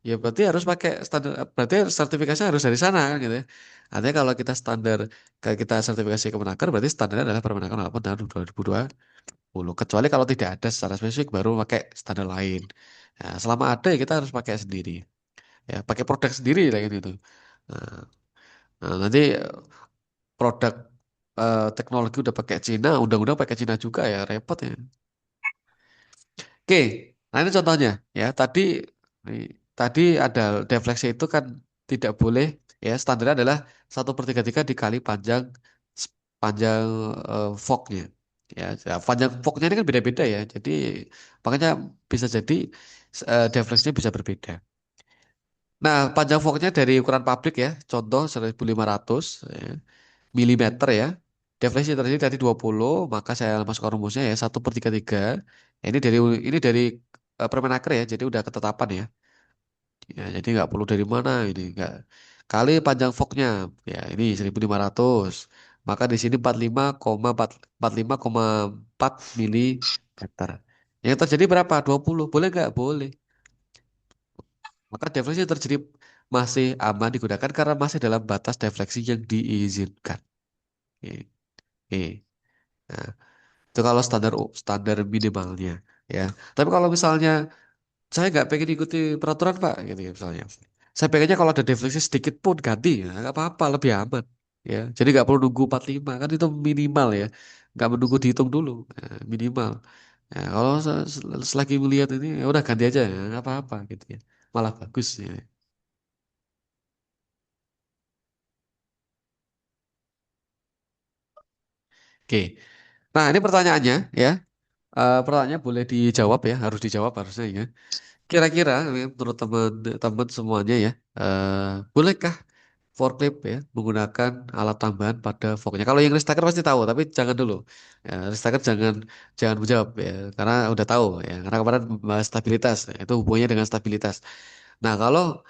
ya berarti harus pakai standar, berarti sertifikasinya harus dari sana kan gitu ya. Artinya kalau kita standar, kayak kita sertifikasi Kemenaker, berarti standarnya adalah Permenaker 8 tahun 2020. Kecuali kalau tidak ada secara spesifik baru pakai standar lain. Nah, selama ada ya kita harus pakai sendiri. Ya, pakai produk sendiri kayak gitu. Nah, nanti produk teknologi udah pakai Cina, undang-undang pakai Cina juga ya repot ya. Oke, nah ini contohnya ya. Nih, tadi ada defleksi itu kan tidak boleh ya. Standarnya adalah 1/33 dikali panjang forknya. Ya, panjang forknya ini kan beda-beda ya. Jadi makanya bisa jadi defleksinya bisa berbeda. Nah, panjang forknya dari ukuran pabrik ya. Contoh 1.500 ya, milimeter ya. Defleksi terdiri dari 20, maka saya masukkan rumusnya ya 1/33. Ya, ini dari Permenaker ya, jadi udah ketetapan ya. Ya, jadi nggak perlu dari mana ini nggak. Kali panjang forknya ya ini 1.500. Maka di sini 45,4 milimeter. Yang terjadi berapa? 20. Boleh nggak? Boleh. Maka defleksi yang terjadi masih aman digunakan karena masih dalam batas defleksi yang diizinkan. Oke. Oke. Nah, itu kalau standar standar minimalnya ya. Tapi kalau misalnya saya nggak pengen ikuti peraturan Pak, gitu ya misalnya. Saya pengennya kalau ada defleksi sedikit pun ganti, ya nggak apa-apa, lebih aman. Ya, jadi nggak perlu nunggu 45 kan itu minimal ya, nggak menunggu dihitung dulu, ya, minimal. Ya, kalau selagi melihat ini ya udah ganti aja ya nggak apa-apa gitu ya, malah bagus ya. Oke, nah ini pertanyaannya ya. Pertanyaannya boleh dijawab ya, harus dijawab harusnya ya. Kira-kira menurut teman-teman semuanya ya, bolehkah forklift ya menggunakan alat tambahan pada forknya? Kalau yang restaker pasti tahu, tapi jangan dulu. Ya, restaker jangan jangan menjawab ya, karena udah tahu ya. Karena kemarin bahas stabilitas, ya, itu hubungannya dengan stabilitas. Nah, kalau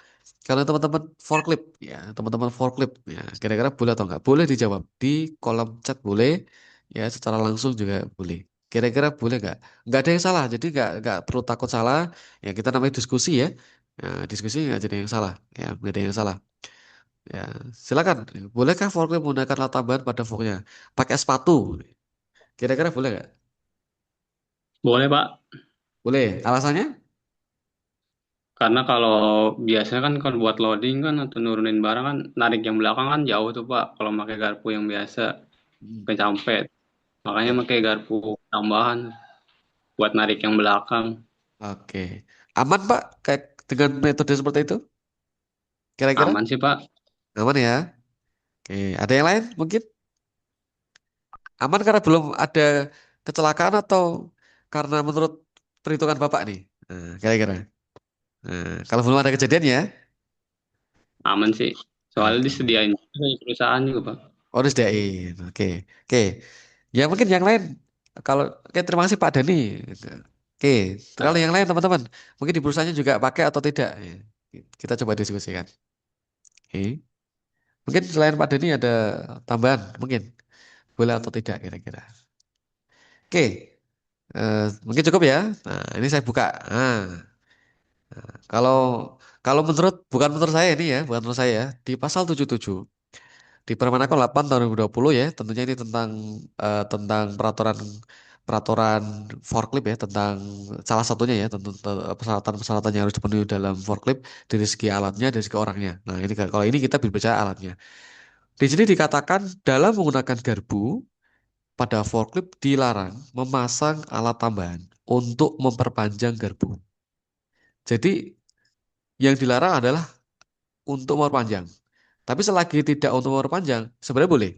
teman-teman forklift ya, teman-teman forklift ya, kira-kira boleh atau enggak? Boleh dijawab di kolom chat boleh, ya secara langsung juga boleh. Kira-kira boleh nggak? Nggak ada yang salah, jadi nggak perlu takut salah. Ya kita namanya diskusi ya. Ya, diskusi nggak jadi yang salah, ya nggak ada yang salah. Ya silakan. Bolehkah forklift menggunakan alat tambahan pada forknya? Pakai sepatu. Kira-kira boleh nggak? Boleh Pak, Boleh. Alasannya? karena kalau biasanya kan kalau buat loading kan atau nurunin barang kan narik yang belakang kan jauh tuh Pak. Kalau pakai garpu yang biasa Hmm. kecampet, makanya pakai garpu tambahan buat narik yang belakang. Oke. Aman Pak? Kayak dengan metode seperti itu? Kira-kira? Aman sih Pak. Aman ya? Oke, ada yang lain mungkin? Aman karena belum ada kecelakaan atau karena menurut perhitungan Bapak nih? Kira-kira. Kalau belum ada kejadian ya? Aman sih. Soalnya Oke. disediain juga di perusahaan juga Pak. Oh, disediain. Oke. Oke. Ya mungkin yang lain. Kalau Oke, terima kasih Pak Dani. Oke. Kalau yang lain teman-teman, mungkin di perusahaannya juga pakai atau tidak? Ya. Kita coba diskusikan. Oke. Mungkin selain Pak Dani ada tambahan, mungkin boleh atau tidak kira-kira. Oke. Mungkin cukup ya. Nah, ini saya buka. Nah, kalau kalau bukan menurut saya ini ya, bukan menurut saya ya, di pasal 77 di Permenaker 8 tahun 2020 ya, tentunya ini tentang peraturan peraturan forklift ya, tentang salah satunya ya, tentu persyaratan-persyaratan yang harus dipenuhi dalam forklift dari segi alatnya, dari segi orangnya. Nah, ini kalau ini kita berbicara alatnya. Di sini dikatakan dalam menggunakan garpu pada forklift dilarang memasang alat tambahan untuk memperpanjang garpu. Jadi yang dilarang adalah untuk memperpanjang. Tapi selagi tidak untuk memperpanjang, sebenarnya boleh.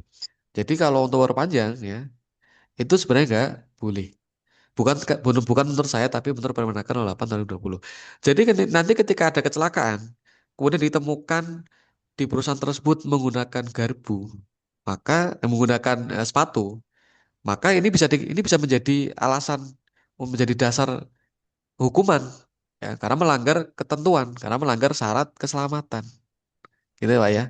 Jadi kalau untuk memperpanjang ya, itu sebenarnya nggak boleh. Bukan menurut saya, tapi menurut Permenaker 08 tahun 2020. Jadi nanti ketika ada kecelakaan, kemudian ditemukan di perusahaan tersebut menggunakan garpu, menggunakan sepatu, maka ini bisa menjadi alasan, menjadi dasar hukuman ya, karena melanggar ketentuan, karena melanggar syarat keselamatan. Gitu ya, Pak ya.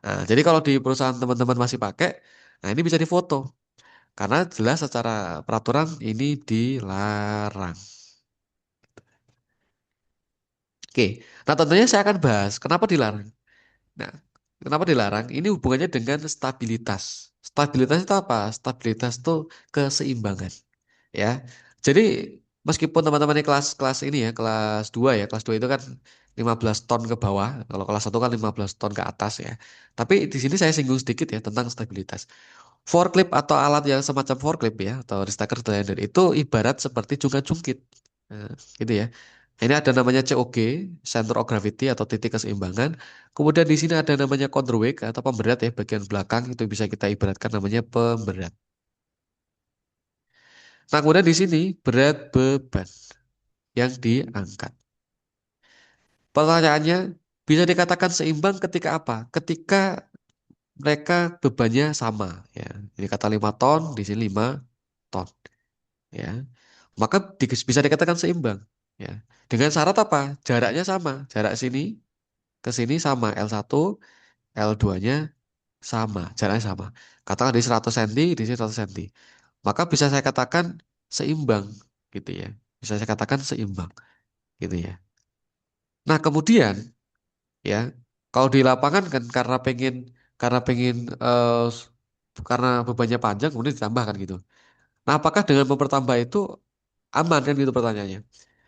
Nah, jadi kalau di perusahaan teman-teman masih pakai, nah ini bisa difoto. Karena jelas secara peraturan ini dilarang. Oke, nah tentunya saya akan bahas kenapa dilarang. Nah, kenapa dilarang? Ini hubungannya dengan stabilitas. Stabilitas itu apa? Stabilitas itu keseimbangan. Ya, jadi meskipun teman-teman ini kelas-kelas ini ya, kelas 2 ya, kelas 2 itu kan 15 ton ke bawah, kalau kelas satu kan 15 ton ke atas ya. Tapi di sini saya singgung sedikit ya tentang stabilitas. Forklift atau alat yang semacam forklift ya atau restacker grinder itu ibarat seperti jungkat-jungkit. Nah, gitu ya. Ini ada namanya COG, Center of Gravity atau titik keseimbangan. Kemudian di sini ada namanya counterweight atau pemberat ya, bagian belakang itu bisa kita ibaratkan namanya pemberat. Nah, kemudian di sini berat beban yang diangkat. Pertanyaannya, bisa dikatakan seimbang ketika apa? Ketika mereka bebannya sama ya. Ini kata 5 ton, di sini 5 ton ya. Maka bisa dikatakan seimbang ya. Dengan syarat apa? Jaraknya sama. Jarak sini ke sini sama. L1, L2-nya sama. Jaraknya sama. Katakan di 100 cm, di sini 100 cm. Maka bisa saya katakan seimbang gitu ya. Bisa saya katakan seimbang gitu ya. Nah, kemudian ya, kalau di lapangan kan karena pengen eh, karena bebannya panjang kemudian ditambahkan gitu. Nah, apakah dengan mempertambah itu aman kan gitu pertanyaannya?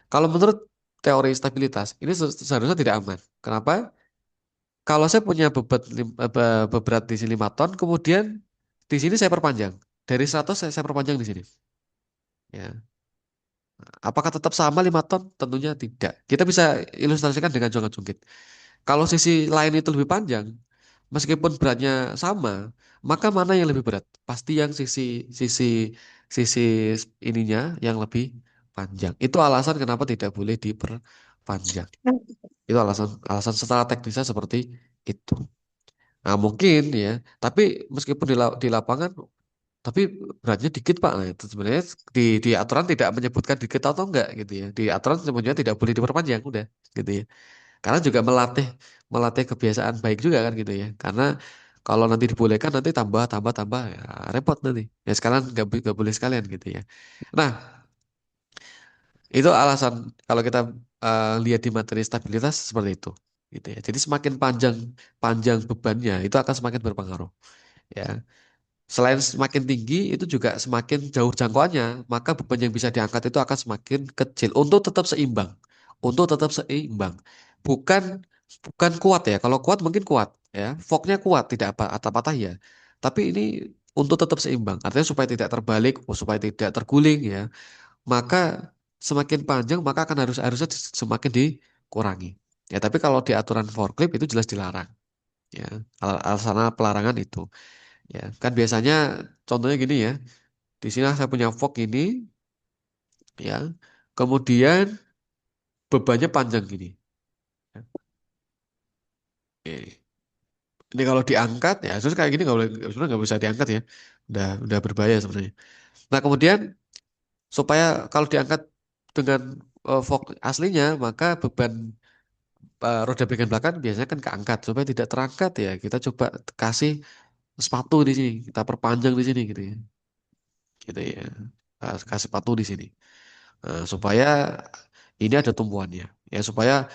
Kalau menurut teori stabilitas ini seharusnya tidak aman. Kenapa? Kalau saya punya berat di sini 5 ton, kemudian di sini saya perpanjang. Dari 100 saya perpanjang di sini. Ya. Apakah tetap sama 5 ton? Tentunya tidak. Kita bisa ilustrasikan dengan jonglot-jongkit. Kalau sisi lain itu lebih panjang, meskipun beratnya sama, maka mana yang lebih berat? Pasti yang sisi sisi ininya yang lebih panjang. Itu alasan kenapa tidak boleh diperpanjang. Itu alasan alasan secara teknisnya seperti itu. Nah, mungkin ya, tapi meskipun di lapangan, tapi beratnya dikit Pak. Nah, itu sebenarnya di aturan tidak menyebutkan dikit atau enggak gitu ya. Di aturan sebenarnya tidak boleh diperpanjang udah gitu ya. Karena juga melatih melatih kebiasaan baik juga kan gitu ya. Karena kalau nanti dibolehkan nanti tambah tambah tambah ya repot nanti. Ya sekarang nggak boleh sekalian gitu ya. Nah, itu alasan kalau kita lihat di materi stabilitas seperti itu gitu ya. Jadi semakin panjang panjang bebannya itu akan semakin berpengaruh ya. Selain semakin tinggi, itu juga semakin jauh jangkauannya, maka beban yang bisa diangkat itu akan semakin kecil untuk tetap seimbang. Untuk tetap seimbang. Bukan bukan kuat ya. Kalau kuat mungkin kuat ya. Forknya kuat, tidak apa patah-patah ya. Tapi ini untuk tetap seimbang. Artinya supaya tidak terbalik, supaya tidak terguling ya. Maka semakin panjang maka akan harusnya semakin dikurangi. Ya, tapi kalau di aturan forklift itu jelas dilarang. Ya, alasan pelarangan itu. Ya, kan biasanya contohnya gini ya. Di sini saya punya fork ini, ya. Kemudian bebannya panjang gini. Ya. Oke. Ini kalau diangkat ya, terus kayak gini nggak boleh, sebenarnya nggak bisa diangkat ya. Udah berbahaya sebenarnya. Nah kemudian supaya kalau diangkat dengan fork aslinya, maka beban roda bagian belakang biasanya kan keangkat. Supaya tidak terangkat ya, kita coba kasih sepatu di sini, kita perpanjang di sini gitu ya. Gitu ya. Kasih sepatu di sini. Supaya ini ada tumpuannya ya supaya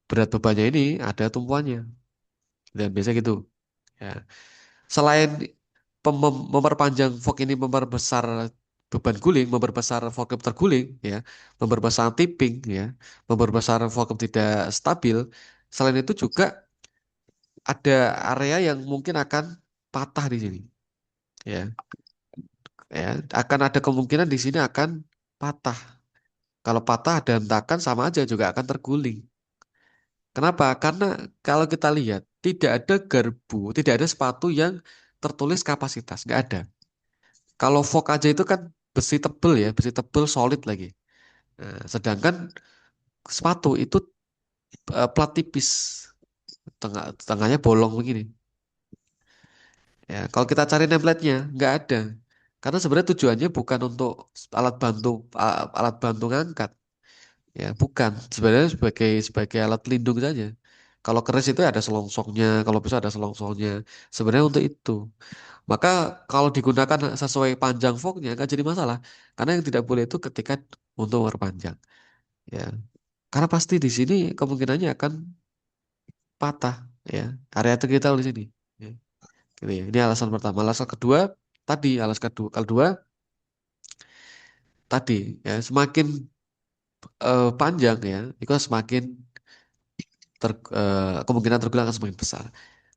berat bebannya ini ada tumpuannya dan biasa gitu ya selain memperpanjang fork ini memperbesar beban guling memperbesar fork terguling ya memperbesar tipping ya memperbesar fork tidak stabil selain itu juga ada area yang mungkin akan patah di sini ya ya akan ada kemungkinan di sini akan patah kalau patah dan hentakan sama aja juga akan terguling. Kenapa? Karena kalau kita lihat tidak ada garpu, tidak ada sepatu yang tertulis kapasitas, nggak ada. Kalau fork aja itu kan besi tebel ya, besi tebel solid lagi. Nah, sedangkan sepatu itu plat tipis, tengahnya bolong begini. Ya, kalau kita cari template-nya nggak ada. Karena sebenarnya tujuannya bukan untuk alat bantu alat bantu ngangkat, ya bukan. Sebenarnya sebagai sebagai alat pelindung saja. Kalau keris itu ada selongsongnya, kalau bisa ada selongsongnya. Sebenarnya untuk itu. Maka kalau digunakan sesuai panjang forknya nggak jadi masalah. Karena yang tidak boleh itu ketika untuk memperpanjang. Ya, karena pasti di sini kemungkinannya akan patah. Ya, area tergital di sini. Ya, gitu ya. Ini alasan pertama. Alasan kedua alasan kedua tadi ya semakin panjang ya, itu semakin kemungkinan terguling akan semakin besar.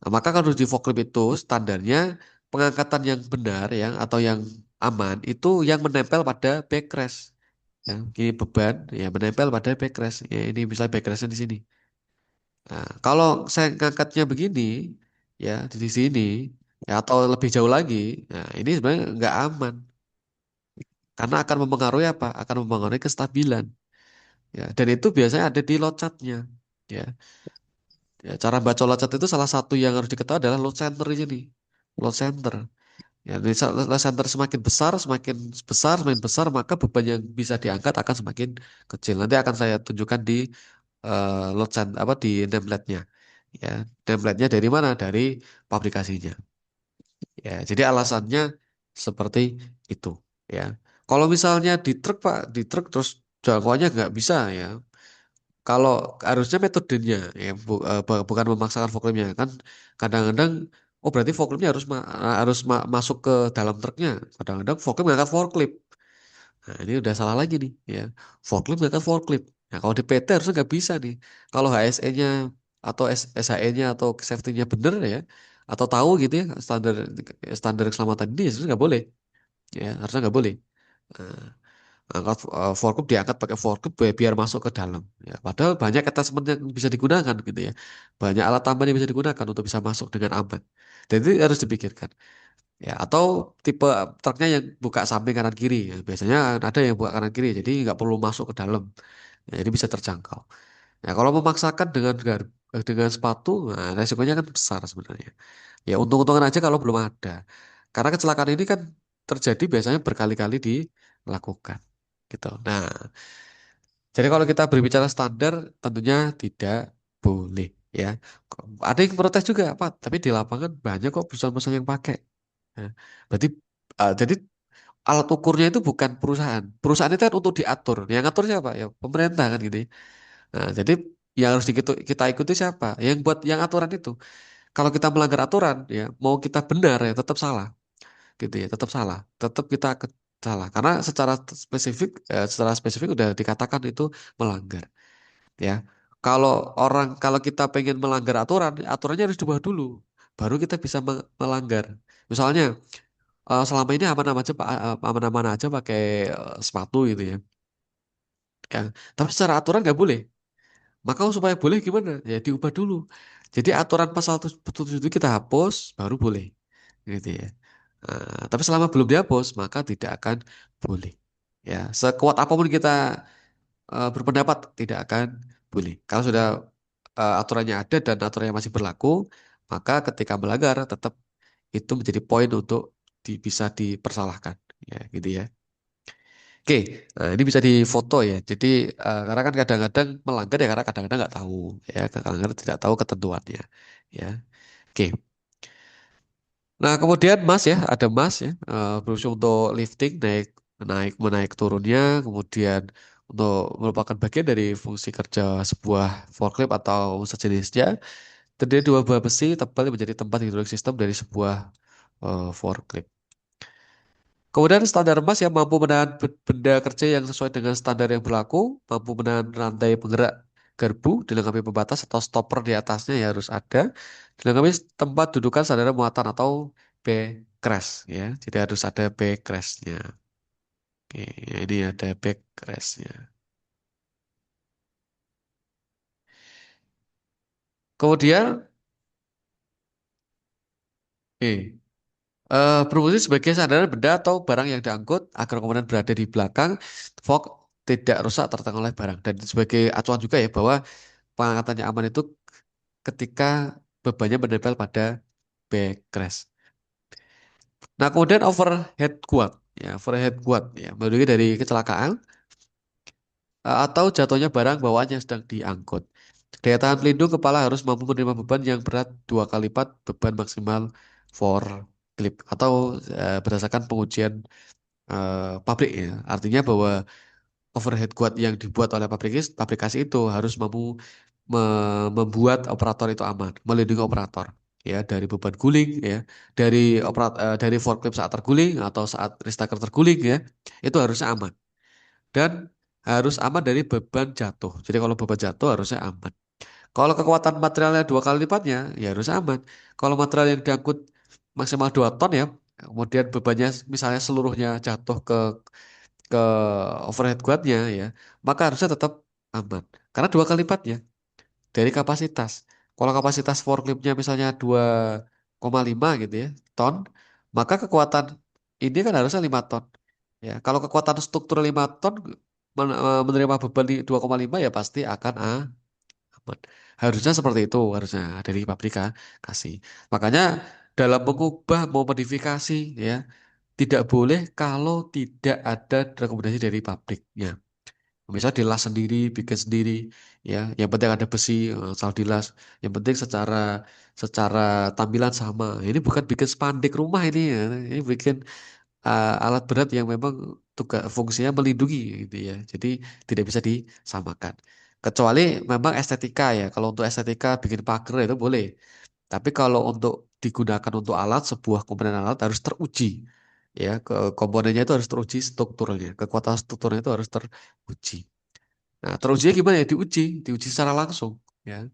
Nah, maka kalau di forklift itu standarnya pengangkatan yang benar ya atau yang aman itu yang menempel pada backrest. Ya, ini beban ya menempel pada backrest. Ya, ini misalnya backrestnya di sini. Nah, kalau saya ngangkatnya begini ya di sini ya atau lebih jauh lagi, nah ini sebenarnya nggak aman karena akan mempengaruhi apa? Akan mempengaruhi kestabilan. Ya, dan itu biasanya ada di locatnya. Ya. Ya, cara baca load itu salah satu yang harus diketahui adalah load center di sini. Load center. Ya, di load center semakin besar, maka beban yang bisa diangkat akan semakin kecil. Nanti akan saya tunjukkan di load center apa di nameplate-nya. Ya, nameplate-nya dari mana? Dari pabrikasinya. Ya, jadi alasannya seperti itu. Ya, kalau misalnya di truk Pak, di truk terus jangkauannya nggak bisa ya. Kalau harusnya metodenya ya bukan memaksakan forkliftnya kan kadang-kadang Oh berarti forklifnya masuk ke dalam truknya. Kadang-kadang forklift ngangkat forklift. Nah ini udah salah lagi nih ya. Forklift ngangkat forklift. Nah kalau di PT harusnya nggak bisa nih. Kalau HSE-nya atau SHE-nya atau safety-nya bener ya, atau tahu gitu ya standar standar keselamatan ini, ya harusnya nggak boleh. Ya harusnya nggak boleh. Nah, angkat forklift diangkat pakai forklift biar masuk ke dalam. Ya, padahal banyak attachment yang bisa digunakan gitu ya. Banyak alat tambahan yang bisa digunakan untuk bisa masuk dengan aman. Dan itu harus dipikirkan. Ya, atau tipe truknya yang buka samping kanan kiri. Ya, biasanya ada yang buka kanan kiri, jadi nggak perlu masuk ke dalam. Ya, jadi bisa terjangkau. Ya, kalau memaksakan dengan sepatu, nah, resikonya kan besar sebenarnya. Ya, untung-untungan aja kalau belum ada. Karena kecelakaan ini kan terjadi biasanya berkali-kali dilakukan. Gitu. Nah, jadi kalau kita berbicara standar, tentunya tidak boleh. Ya, ada yang protes juga, Pak. Tapi di lapangan banyak kok perusahaan-perusahaan yang pakai. Nah, berarti jadi alat ukurnya itu bukan perusahaan. Perusahaan itu kan untuk diatur. Yang ngatur siapa? Ya pemerintah kan gitu, ya. Nah, jadi yang harus kita ikuti siapa? Yang buat yang aturan itu. Kalau kita melanggar aturan, ya mau kita benar ya tetap salah, gitu ya, tetap salah. Tetap kita salah karena secara spesifik udah dikatakan itu melanggar, ya. Kalau kita pengen melanggar aturan, aturannya harus diubah dulu, baru kita bisa melanggar. Misalnya selama ini aman-aman aja pakai sepatu gitu ya. Ya. Tapi secara aturan nggak boleh. Maka supaya boleh gimana? Ya diubah dulu. Jadi aturan pasal 77 itu kita hapus, baru boleh. Gitu ya. Tapi selama belum dihapus, maka tidak akan boleh. Ya, sekuat apapun kita berpendapat, tidak akan boleh. Kalau sudah aturannya ada dan aturannya masih berlaku, maka ketika melanggar tetap itu menjadi poin untuk bisa dipersalahkan. Ya, gitu ya. Oke, nah ini bisa difoto ya. Jadi karena kan kadang-kadang melanggar ya karena kadang-kadang nggak tahu ya, kadang-kadang tidak tahu ketentuannya. Ya, oke. Nah kemudian Mas ya, ada Mas ya, berfungsi untuk lifting naik naik menaik turunnya, kemudian untuk merupakan bagian dari fungsi kerja sebuah forklift atau sejenisnya. Terdiri dua buah besi tebal yang menjadi tempat hidrolik sistem dari sebuah forklift. Kemudian standar emas yang mampu menahan benda kerja yang sesuai dengan standar yang berlaku, mampu menahan rantai penggerak garpu, dilengkapi pembatas atau stopper di atasnya ya harus ada, dilengkapi tempat dudukan saudara muatan atau backrest ya. Jadi harus ada backrestnya. Oke, ya ini ada backrestnya. Kemudian, berfungsi sebagai sandaran benda atau barang yang diangkut agar komponen berada di belakang fork tidak rusak tertekan oleh barang dan sebagai acuan juga ya bahwa pengangkatannya aman itu ketika bebannya menempel pada backrest. Nah, kemudian overhead guard, ya, overhead guard, ya, berdiri dari kecelakaan atau jatuhnya barang bawaan yang sedang diangkut. Daya tahan pelindung kepala harus mampu menerima beban yang berat dua kali lipat beban maksimal forklift atau berdasarkan pengujian pabrik ya. Artinya bahwa overhead guard yang dibuat oleh pabrikasi itu harus mampu membuat operator itu aman, melindungi operator ya dari beban guling ya, dari forklift saat terguling atau saat restaker terguling ya, itu harusnya aman dan harus aman dari beban jatuh. Jadi kalau beban jatuh harusnya aman. Kalau kekuatan materialnya dua kali lipatnya ya harus aman. Kalau material yang diangkut maksimal 2 ton ya, kemudian bebannya misalnya seluruhnya jatuh ke overhead guardnya ya, maka harusnya tetap aman. Karena dua kali lipatnya dari kapasitas. Kalau kapasitas forkliftnya misalnya 2,5 gitu ya, ton, maka kekuatan ini kan harusnya 5 ton. Ya, kalau kekuatan struktur 5 ton menerima beban di 2,5 ya pasti akan aman. Harusnya seperti itu, harusnya dari pabrikasi. Makanya dalam mengubah, mau modifikasi ya, tidak boleh kalau tidak ada rekomendasi dari pabriknya. Bisa dilas sendiri, bikin sendiri, ya. Yang penting ada besi, asal dilas. Yang penting secara tampilan sama. Ini bukan bikin spanduk rumah ini, ya. Ini bikin alat berat yang memang tugas fungsinya melindungi, gitu ya. Jadi tidak bisa disamakan. Kecuali memang estetika ya. Kalau untuk estetika bikin pagar itu boleh. Tapi kalau untuk digunakan untuk alat, sebuah komponen alat harus teruji. Ya, komponennya itu harus teruji strukturnya, kekuatan strukturnya itu harus teruji. Nah, terujinya gimana ya? Diuji secara langsung. Ya.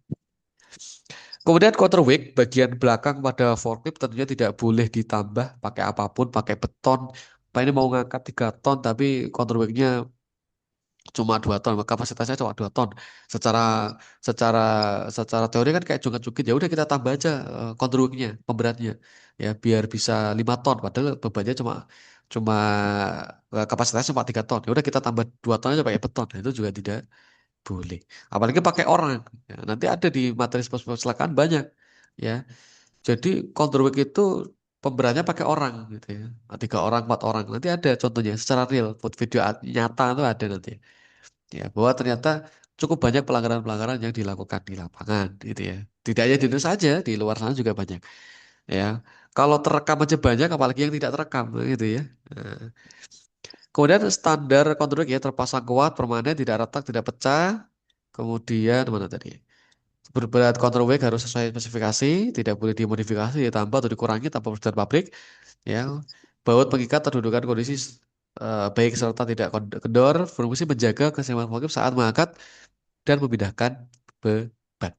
Kemudian counterweight bagian belakang pada forklift tentunya tidak boleh ditambah pakai apapun, pakai beton. Pak ini mau ngangkat 3 ton tapi counterweightnya cuma 2 ton, kapasitasnya cuma 2 ton. Secara secara secara teori kan kayak jungkat-jungkit, ya udah kita tambah aja counterweightnya, pemberatnya. Ya biar bisa 5 ton padahal bebannya cuma cuma kapasitasnya cuma 3 ton. Ya udah kita tambah 2 ton aja pakai beton. Nah, itu juga tidak boleh. Apalagi pakai orang. Ya, nanti ada di materi kecelakaan banyak. Ya, jadi counterweight itu pemberatnya pakai orang gitu ya. 3 orang, 4 orang. Nanti ada contohnya secara real, video nyata itu ada nanti. Ya, bahwa ternyata cukup banyak pelanggaran-pelanggaran yang dilakukan di lapangan gitu ya. Tidak hanya di Indonesia saja, di luar sana juga banyak. Ya, kalau terekam aja banyak, apalagi yang tidak terekam gitu ya. Nah, kemudian standar counterweight ya terpasang kuat, permanen, tidak retak, tidak pecah. Kemudian mana tadi? Berat counterweight harus sesuai spesifikasi, tidak boleh dimodifikasi, ditambah atau dikurangi tanpa persetujuan pabrik. Ya, baut pengikat terdudukan kondisi baik serta tidak kendor, berfungsi menjaga keseimbangan forklift saat mengangkat dan memindahkan beban.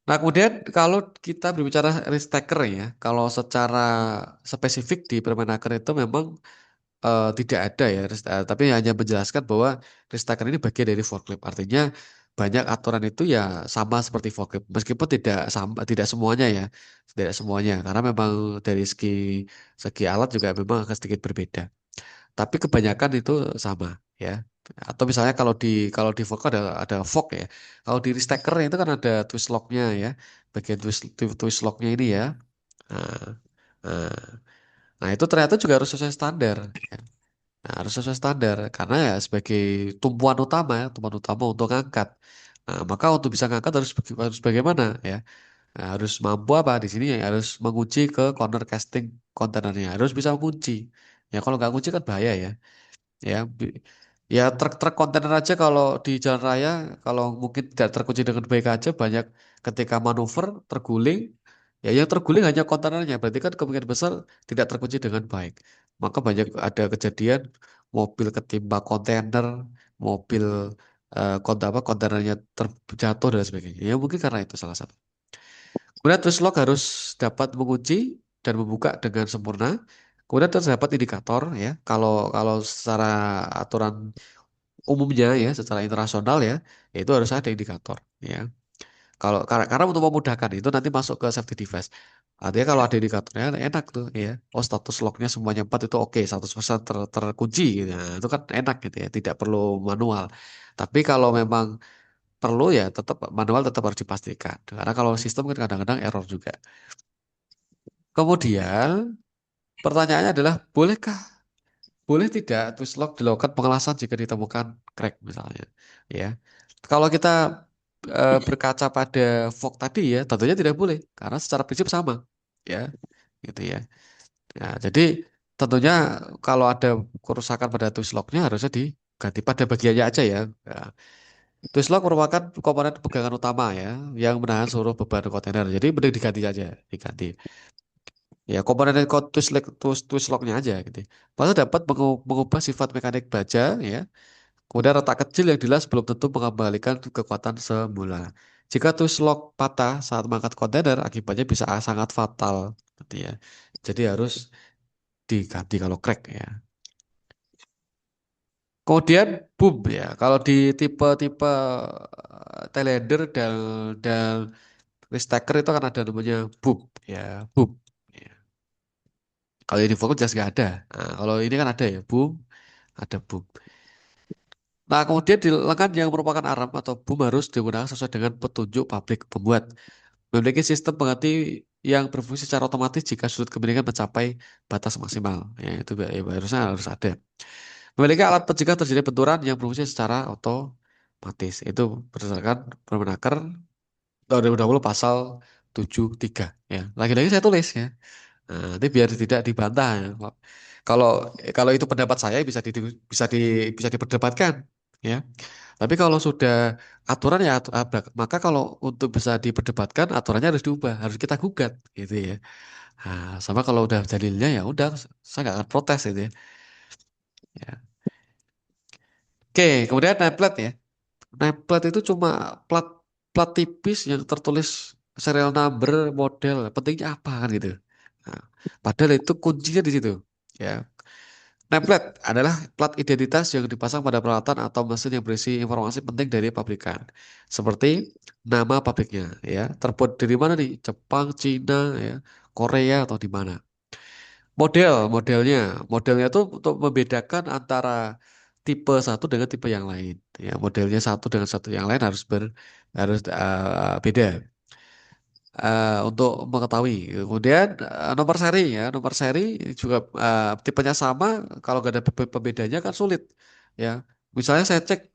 Nah, kemudian kalau kita berbicara risk taker ya, kalau secara spesifik di Permenaker itu memang tidak ada ya, tapi hanya menjelaskan bahwa Ristaker ini bagian dari forklift. Artinya banyak aturan itu ya sama seperti forklift, meskipun tidak sama, tidak semuanya ya, tidak semuanya, karena memang dari segi segi alat juga memang akan sedikit berbeda. Tapi kebanyakan itu sama ya. Atau misalnya kalau di forklift ada fork ya. Kalau di Ristaker itu kan ada twist locknya ya, bagian twist locknya ini ya. Nah, nah, nah, itu ternyata juga harus sesuai standar. Ya. Nah, harus sesuai standar karena ya sebagai tumpuan utama untuk ngangkat. Nah, maka untuk bisa ngangkat harus bagaimana ya? Nah, harus mampu apa di sini ya harus mengunci ke corner casting kontainernya, harus bisa mengunci. Ya kalau nggak kunci kan bahaya ya. Ya, ya truk-truk kontainer aja kalau di jalan raya kalau mungkin tidak terkunci dengan baik aja banyak ketika manuver terguling. Ya yang terguling hanya kontainernya, berarti kan kemungkinan besar tidak terkunci dengan baik. Maka banyak ada kejadian mobil ketimpa kontainer, mobil kontainernya terjatuh dan sebagainya. Ya mungkin karena itu salah satu. Kemudian twist lock harus dapat mengunci dan membuka dengan sempurna. Kemudian terdapat indikator ya. Kalau kalau secara aturan umumnya ya, secara internasional ya, itu harus ada indikator ya. Kalau karena untuk memudahkan itu nanti masuk ke safety device. Artinya kalau ada indikatornya enak tuh ya. Oh status locknya semuanya 4 itu oke, 100% terkunci gitu. Nah, itu kan enak gitu ya, tidak perlu manual. Tapi kalau memang perlu ya tetap manual tetap harus dipastikan. Karena kalau sistem kan kadang-kadang error juga. Kemudian pertanyaannya adalah boleh tidak twist lock dilakukan pengelasan jika ditemukan crack misalnya ya. Kalau kita berkaca pada fog tadi ya tentunya tidak boleh karena secara prinsip sama ya gitu ya. Nah, jadi tentunya kalau ada kerusakan pada twist locknya harusnya diganti pada bagiannya aja ya. Nah, twist lock merupakan komponen pegangan utama ya yang menahan seluruh beban kontainer. Jadi mending diganti aja, diganti. Ya, komponen twist locknya aja gitu. Lalu dapat mengubah sifat mekanik baja ya. Kemudian retak kecil yang jelas belum tentu mengembalikan kekuatan semula. Jika twist lock patah saat mengangkat kontainer, akibatnya bisa sangat fatal gitu ya. Jadi harus diganti kalau crack ya. Kemudian boom ya. Kalau di tipe-tipe telender dan risk taker itu kan ada namanya boom ya, boom. Ya. Kalau ini fokus jelas nggak ada. Nah, kalau ini kan ada ya, boom, ada boom. Nah, kemudian di lengan yang merupakan arm atau boom harus digunakan sesuai dengan petunjuk pabrik pembuat. Memiliki sistem pengganti yang berfungsi secara otomatis jika sudut kemiringan mencapai batas maksimal. Ya, itu ya, harusnya harus ada. Memiliki alat pencegah terjadi benturan yang berfungsi secara otomatis. Itu berdasarkan Permenaker tahun 2020 pasal 73. Ya, lagi-lagi saya tulis ya. Nah, nanti biar tidak dibantah ya. Kalau kalau itu pendapat saya bisa bisa diperdebatkan. ya. Tapi kalau sudah aturan ya maka kalau untuk bisa diperdebatkan aturannya harus diubah, harus kita gugat gitu ya. Nah, sama kalau udah dalilnya ya udah saya nggak akan protes gitu ya. Ya. Oke, kemudian template ya. Template itu cuma plat plat tipis yang tertulis serial number, model, pentingnya apa kan gitu. Nah, padahal itu kuncinya di situ. Ya, template adalah plat identitas yang dipasang pada peralatan atau mesin yang berisi informasi penting dari pabrikan, seperti nama pabriknya, ya, terbuat dari mana nih? Jepang, Cina, ya, Korea atau di mana? Modelnya itu untuk membedakan antara tipe satu dengan tipe yang lain. Ya, modelnya satu dengan satu yang lain harus beda untuk mengetahui. Kemudian nomor seri ya, nomor seri juga tipenya sama. Kalau nggak ada pembedanya kan sulit. Ya, misalnya saya cek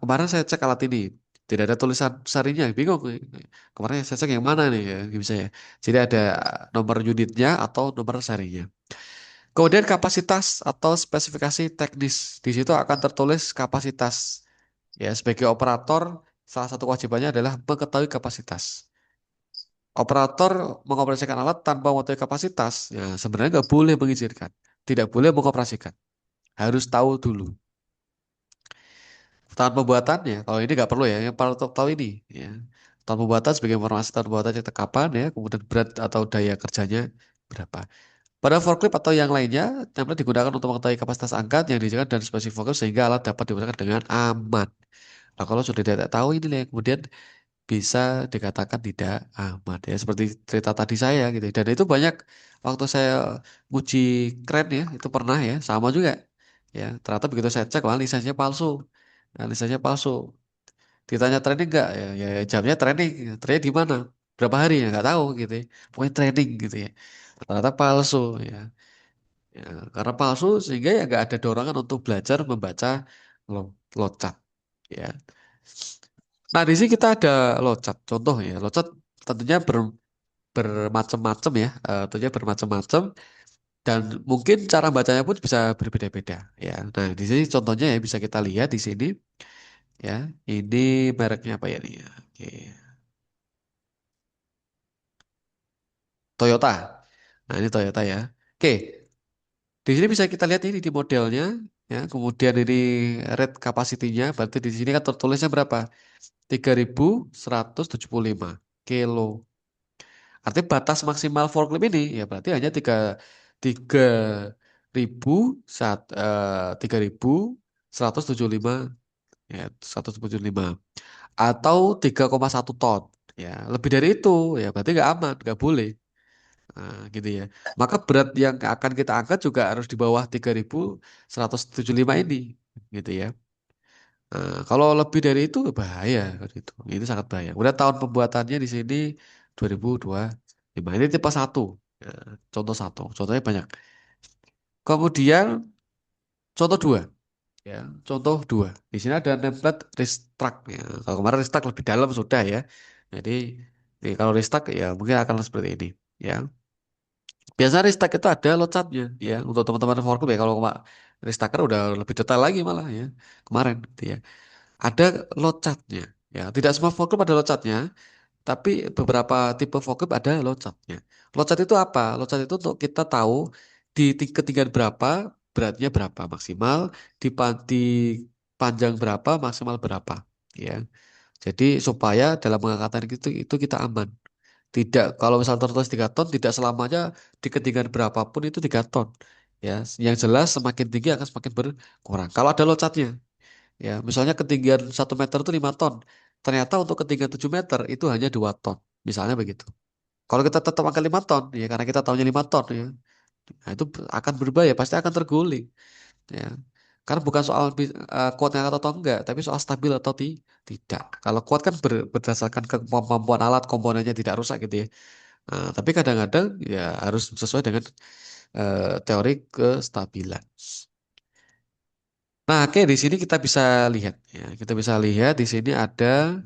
kemarin saya cek alat ini tidak ada tulisan serinya, bingung. Kemarin saya cek yang mana nih ya, bisa ya. Jadi ada nomor unitnya atau nomor serinya. Kemudian kapasitas atau spesifikasi teknis. Di situ akan tertulis kapasitas. Ya, sebagai operator, salah satu kewajibannya adalah mengetahui kapasitas. Operator mengoperasikan alat tanpa mengetahui kapasitas, ya sebenarnya nggak boleh mengizinkan, tidak boleh mengoperasikan, harus tahu dulu. Tahun pembuatannya, kalau ini nggak perlu ya, yang perlu tahu ini, ya. Tahun pembuatan sebagai informasi tahun pembuatan cetak kapan ya, kemudian berat atau daya kerjanya berapa. Pada forklift atau yang lainnya, template digunakan untuk mengetahui kapasitas angkat yang disediakan dan spesifik forklift sehingga alat dapat digunakan dengan aman. Nah, kalau sudah tidak tahu ini yang kemudian bisa dikatakan tidak aman ya seperti cerita tadi saya gitu. Dan itu banyak waktu saya uji keren ya, itu pernah ya, sama juga. Ya, ternyata begitu saya cek, wah lisensinya palsu. Nah, lisensinya palsu. Ditanya training enggak? Ya jamnya training. Training di mana? Berapa hari ya? Nggak tahu gitu ya. Pokoknya training gitu ya. Ternyata palsu ya. Ya, karena palsu sehingga ya nggak ada dorongan untuk belajar membaca locat. Ya. Nah, di sini kita ada locat. Contoh ya, locat tentunya bermacam-macam ya. Tentunya bermacam-macam dan mungkin cara bacanya pun bisa berbeda-beda ya. Nah, di sini contohnya ya bisa kita lihat di sini ya. Ini mereknya apa ya nih? Oke, Toyota. Nah, ini Toyota ya. Oke, di sini bisa kita lihat ini di modelnya ya. Kemudian ini rate capacity-nya berarti di sini kan tertulisnya berapa? 3.175 kilo. Artinya batas maksimal forklift ini ya berarti hanya tiga ribu 3.175 ya 175 atau 3,1 ton ya lebih dari itu ya berarti nggak aman nggak boleh. Nah, gitu ya. Maka berat yang akan kita angkat juga harus di bawah 3.175 ini gitu ya. Nah, kalau lebih dari itu bahaya kan itu. Ini sangat bahaya. Udah tahun pembuatannya di sini 2025. Ini tipe satu. Ya, contoh satu. Contohnya banyak. Kemudian contoh dua. Ya, contoh dua. Di sini ada template Restart. Ya, kalau kemarin Restart lebih dalam sudah ya. Jadi kalau Restart ya mungkin akan seperti ini. Ya. Biasanya Restart itu ada locatnya ya untuk teman-teman forum ya. Kalau Restaker udah lebih detail lagi malah ya kemarin gitu ya. Ada locatnya ya. Tidak semua forum ada locatnya. Tapi beberapa tipe vokab ada locatnya. Locat itu apa? Locat itu untuk kita tahu di ketinggian berapa, beratnya berapa maksimal, di panjang berapa, maksimal berapa. Ya, jadi supaya dalam pengangkatan itu kita aman. Tidak, kalau misal tertulis 3 ton, tidak selamanya di ketinggian berapapun itu 3 ton. Ya, yang jelas semakin tinggi akan semakin berkurang. Kalau ada locatnya, ya, misalnya ketinggian 1 meter itu 5 ton. Ternyata untuk ketinggian 7 meter itu hanya 2 ton. Misalnya begitu. Kalau kita tetap angkat 5 ton, ya karena kita tahunya 5 ton ya. Nah, itu akan berbahaya, pasti akan terguling. Ya. Karena bukan soal kuatnya atau enggak, tapi soal stabil atau tidak. Kalau kuat kan berdasarkan kemampuan alat komponennya tidak rusak gitu ya. Nah, tapi kadang-kadang ya harus sesuai dengan teori kestabilan. Nah, oke di sini kita bisa lihat ya, kita bisa lihat di sini ada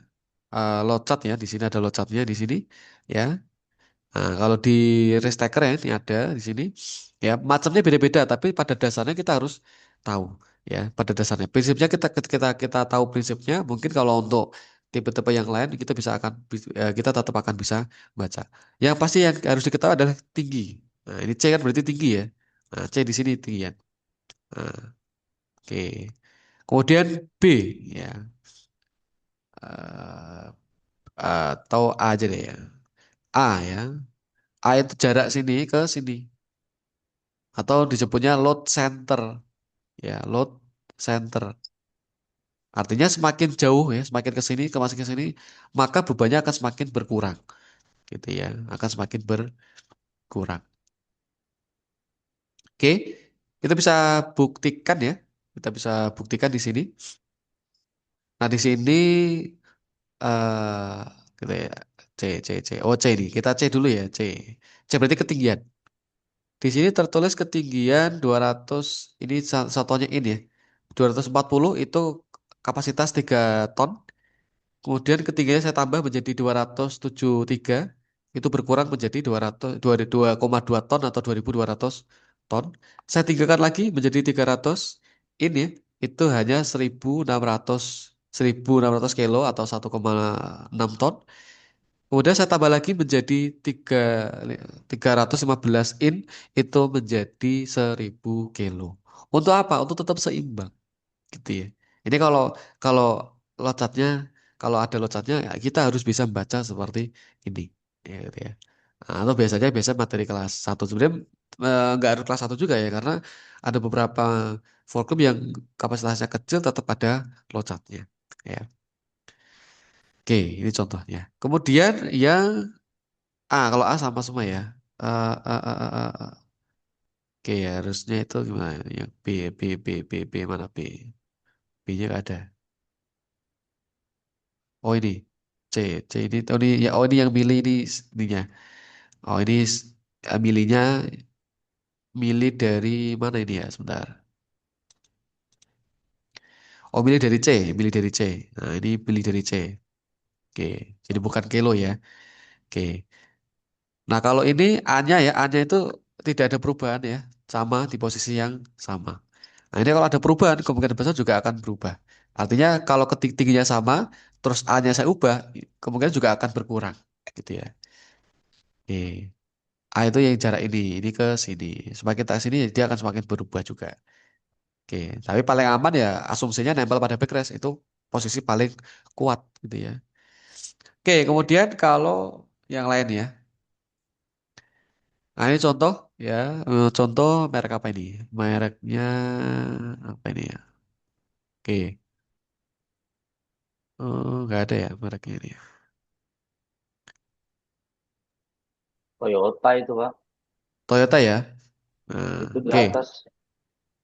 locat ya, di sini ada locatnya di sini ya. Nah, kalau di Restaker ya ini ada di sini ya macamnya beda-beda, tapi pada dasarnya kita harus tahu ya pada dasarnya. Prinsipnya kita tahu prinsipnya. Mungkin kalau untuk tipe-tipe yang lain kita bisa kita tetap akan bisa baca. Yang pasti yang harus diketahui adalah tinggi. Nah, ini C kan berarti tinggi ya. Nah, C di sini tinggi ya. Nah, oke. Kemudian B ya. Eh, atau A aja deh ya. A ya. A itu jarak sini ke sini atau disebutnya load center ya, load center. Artinya semakin jauh ya, semakin ke sini, ke sini, maka bebannya akan semakin berkurang, gitu ya, akan semakin berkurang. Oke, kita bisa buktikan ya, kita bisa buktikan di sini. Nah, di sini eh kita ya, C, oh C ini, kita C dulu ya, C. C berarti ketinggian. Di sini tertulis ketinggian 200, ini satunya ini ya. 240 itu kapasitas 3 ton. Kemudian ketinggiannya saya tambah menjadi 273, itu berkurang menjadi 2,2 ton atau 2.200 ton. Saya tinggalkan lagi menjadi 300, ini itu hanya 1.600 kilo atau 1,6 ton. Kemudian saya tambah lagi menjadi 315 itu menjadi 1.000 kilo. Untuk apa? Untuk tetap seimbang, gitu ya. Ini kalau kalau loncatnya kalau ada loncatnya ya kita harus bisa membaca seperti ini, ya, gitu ya. Nah, atau biasa materi kelas satu sebenarnya nggak harus kelas satu juga ya karena ada beberapa forum yang kapasitasnya kecil tetap ada loncatnya. Ya. Oke, ini contohnya. Kemudian yang A, kalau A sama semua ya. Oke, harusnya itu gimana? Yang B, mana B? B-nya nggak ada. Oh ini, C ini, oh ini yang milih ini ininya. Oh ini milihnya, milih dari mana ini ya? Sebentar. Oh milih dari C, milih dari C. Nah ini pilih dari C. Oke, jadi bukan kilo ya. Oke. Nah kalau ini A-nya ya, A-nya itu tidak ada perubahan ya, sama di posisi yang sama. Nah ini kalau ada perubahan, kemungkinan besar juga akan berubah. Artinya kalau tingginya sama, terus A-nya saya ubah, kemungkinan juga akan berkurang, gitu ya. Oke. A itu yang jarak ini ke sini. Semakin tak sini dia akan semakin berubah juga. Oke, tapi paling aman ya asumsinya nempel pada backrest itu posisi paling kuat gitu ya. Oke, kemudian kalau yang lain ya. Nah, ini contoh ya, contoh merek apa ini? Mereknya apa ini ya? Oke, nggak ada ya mereknya ini. Toyota itu Pak, Toyota ya. Nah, itu di oke. atas.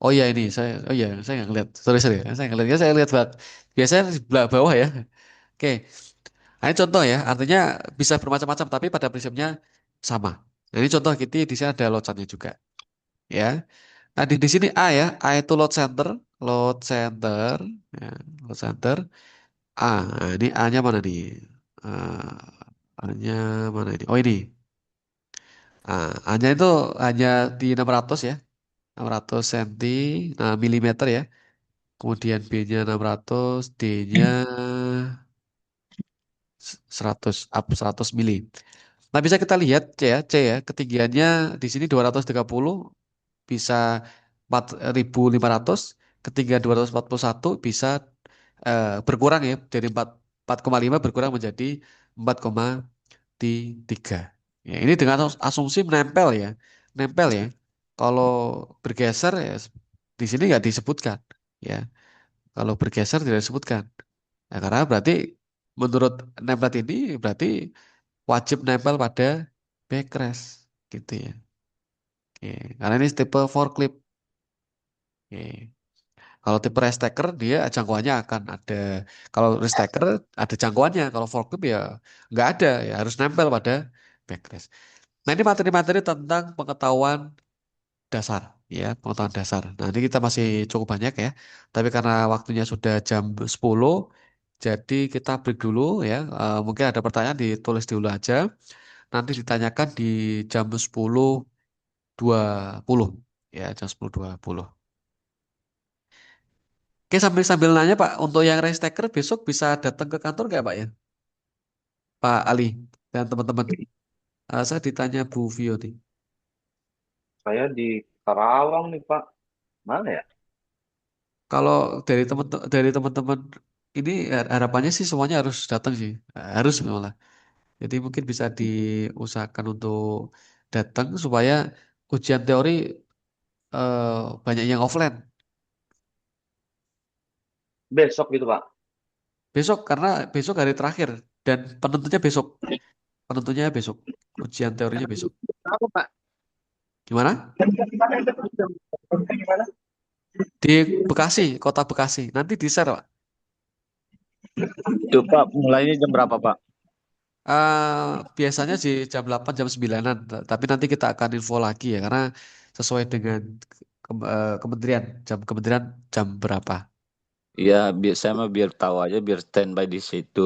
Oh iya ini saya nggak ngeliat. Sorry ya, saya nggak ngeliat. Ya, saya lihat banget. Biasanya di belah bawah ya. Oke. Nah, ini contoh ya, artinya bisa bermacam-macam, tapi pada prinsipnya sama. Nah, ini contoh kita di sini ada load center juga, ya. Nah, di sini A ya, A itu load center, ya, load center A. Nah, ini A-nya mana nih? A-nya mana ini? Oh ini, A-nya itu hanya di 600 ya, 600 cm, nah milimeter ya. Kemudian B-nya 600, D-nya 100, 100 mili. Nah, bisa kita lihat C ya, ketinggiannya di sini 230 bisa 4.500, ketinggian 241 bisa berkurang ya dari 4,5 berkurang menjadi 4,3. Ya, ini dengan asumsi menempel ya. Nempel ya. Kalau bergeser ya di sini nggak disebutkan ya. Kalau bergeser tidak disebutkan. Ya, karena berarti menurut template ini berarti wajib nempel pada backrest gitu ya. Oke. Karena ini tipe forklift. Oke. Kalau tipe rest taker dia jangkauannya akan ada. Kalau rest taker ada jangkauannya. Kalau forklift ya nggak ada ya harus nempel pada backrest. Nah ini materi-materi tentang pengetahuan dasar ya pengetahuan dasar. Nah ini kita masih cukup banyak ya. Tapi karena waktunya sudah jam 10, jadi kita break dulu ya. Mungkin ada pertanyaan ditulis dulu aja. Nanti ditanyakan di jam 10.20 ya jam 10.20. Oke, sambil sambil nanya Pak, untuk yang race taker besok bisa datang ke kantor nggak Pak ya? Pak Ali dan teman-teman. Saya ditanya Bu Vio nih. Saya di Karawang nih Pak. Mana ya? Kalau dari teman-teman ini harapannya sih semuanya harus datang sih, harus malah. Jadi mungkin bisa diusahakan untuk datang supaya ujian teori eh, banyak yang offline Besok gitu Pak. besok karena besok hari terakhir dan penentunya besok, penentunya besok, ujian teorinya besok. Apa Pak? Gimana? Di Bekasi, kota Bekasi. Nanti di share Pak. Itu Pak, mulainya jam berapa Pak? Biasanya di jam 8 jam 9-an, tapi nanti kita akan info lagi ya karena sesuai dengan kementerian, jam kementerian jam berapa. Iya, biar saya mah biar tahu aja, biar standby di situ.